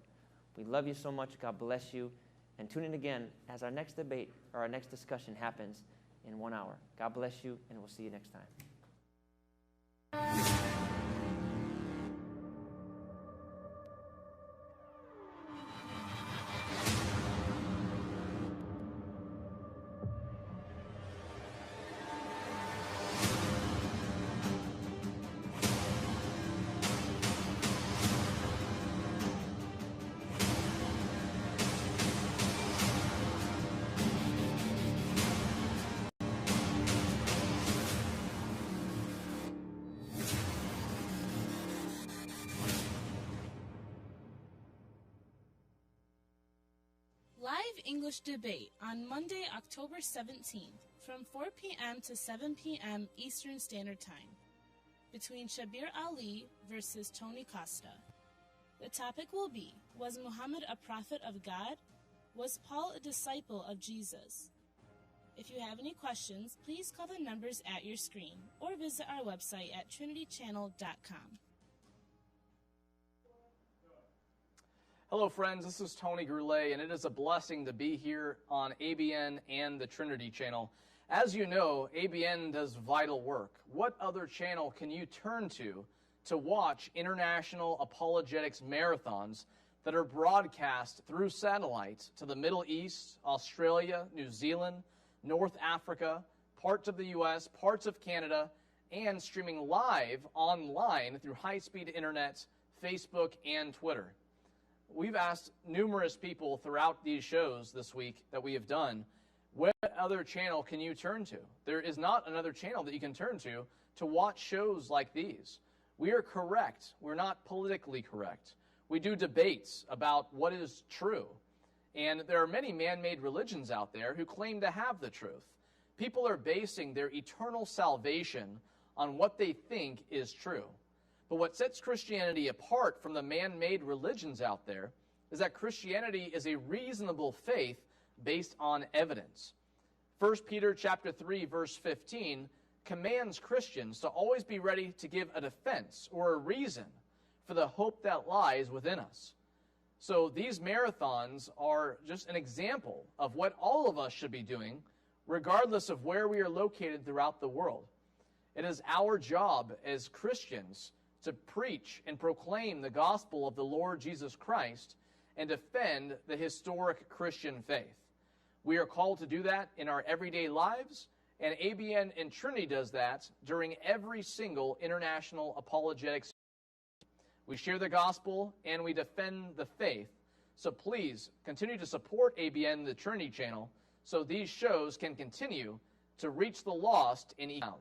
[SPEAKER 1] We love you so much. God bless you. And tune in again as our next debate or our next discussion happens in 1 hour. God bless you, and we'll see you next time.
[SPEAKER 8] Live English debate on Monday, October 17th from 4 p.m. to 7 p.m. Eastern Standard Time between Shabir Ali versus Tony Costa. The topic will be, was Muhammad a prophet of God? Was Paul a disciple of Jesus? If you have any questions, please call the numbers at your screen or visit our website at trinitychannel.com.
[SPEAKER 9] Hello friends, this is Tony Goulet, and it is a blessing to be here on ABN and the Trinity Channel. As you know, ABN does vital work. What other channel can you turn to watch international apologetics marathons that are broadcast through satellite to the Middle East, Australia, New Zealand, North Africa, parts of the U.S., parts of Canada, and streaming live online through high-speed internet, Facebook, and Twitter? We've asked numerous people throughout these shows this week that we have done, what other channel can you turn to? There is not another channel that you can turn to watch shows like these. We are correct. We're not politically correct. We do debates about what is true. And there are many man-made religions out there who claim to have the truth. People are basing their eternal salvation on what they think is true. But what sets Christianity apart from the man-made religions out there is that Christianity is a reasonable faith based on evidence. 1 Peter chapter 3, verse 15 commands Christians to always be ready to give a defense or a reason for the hope that lies within us. So these marathons are just an example of what all of us should be doing, regardless of where we are located throughout the world. It is our job as Christians to preach and proclaim the gospel of the Lord Jesus Christ and defend the historic Christian faith. We are called to do that in our everyday lives, and ABN and Trinity does that during every single international apologetics. We share the gospel and we defend the faith. So please continue to support ABN, the Trinity Channel, so these shows can continue to reach the lost in each sound.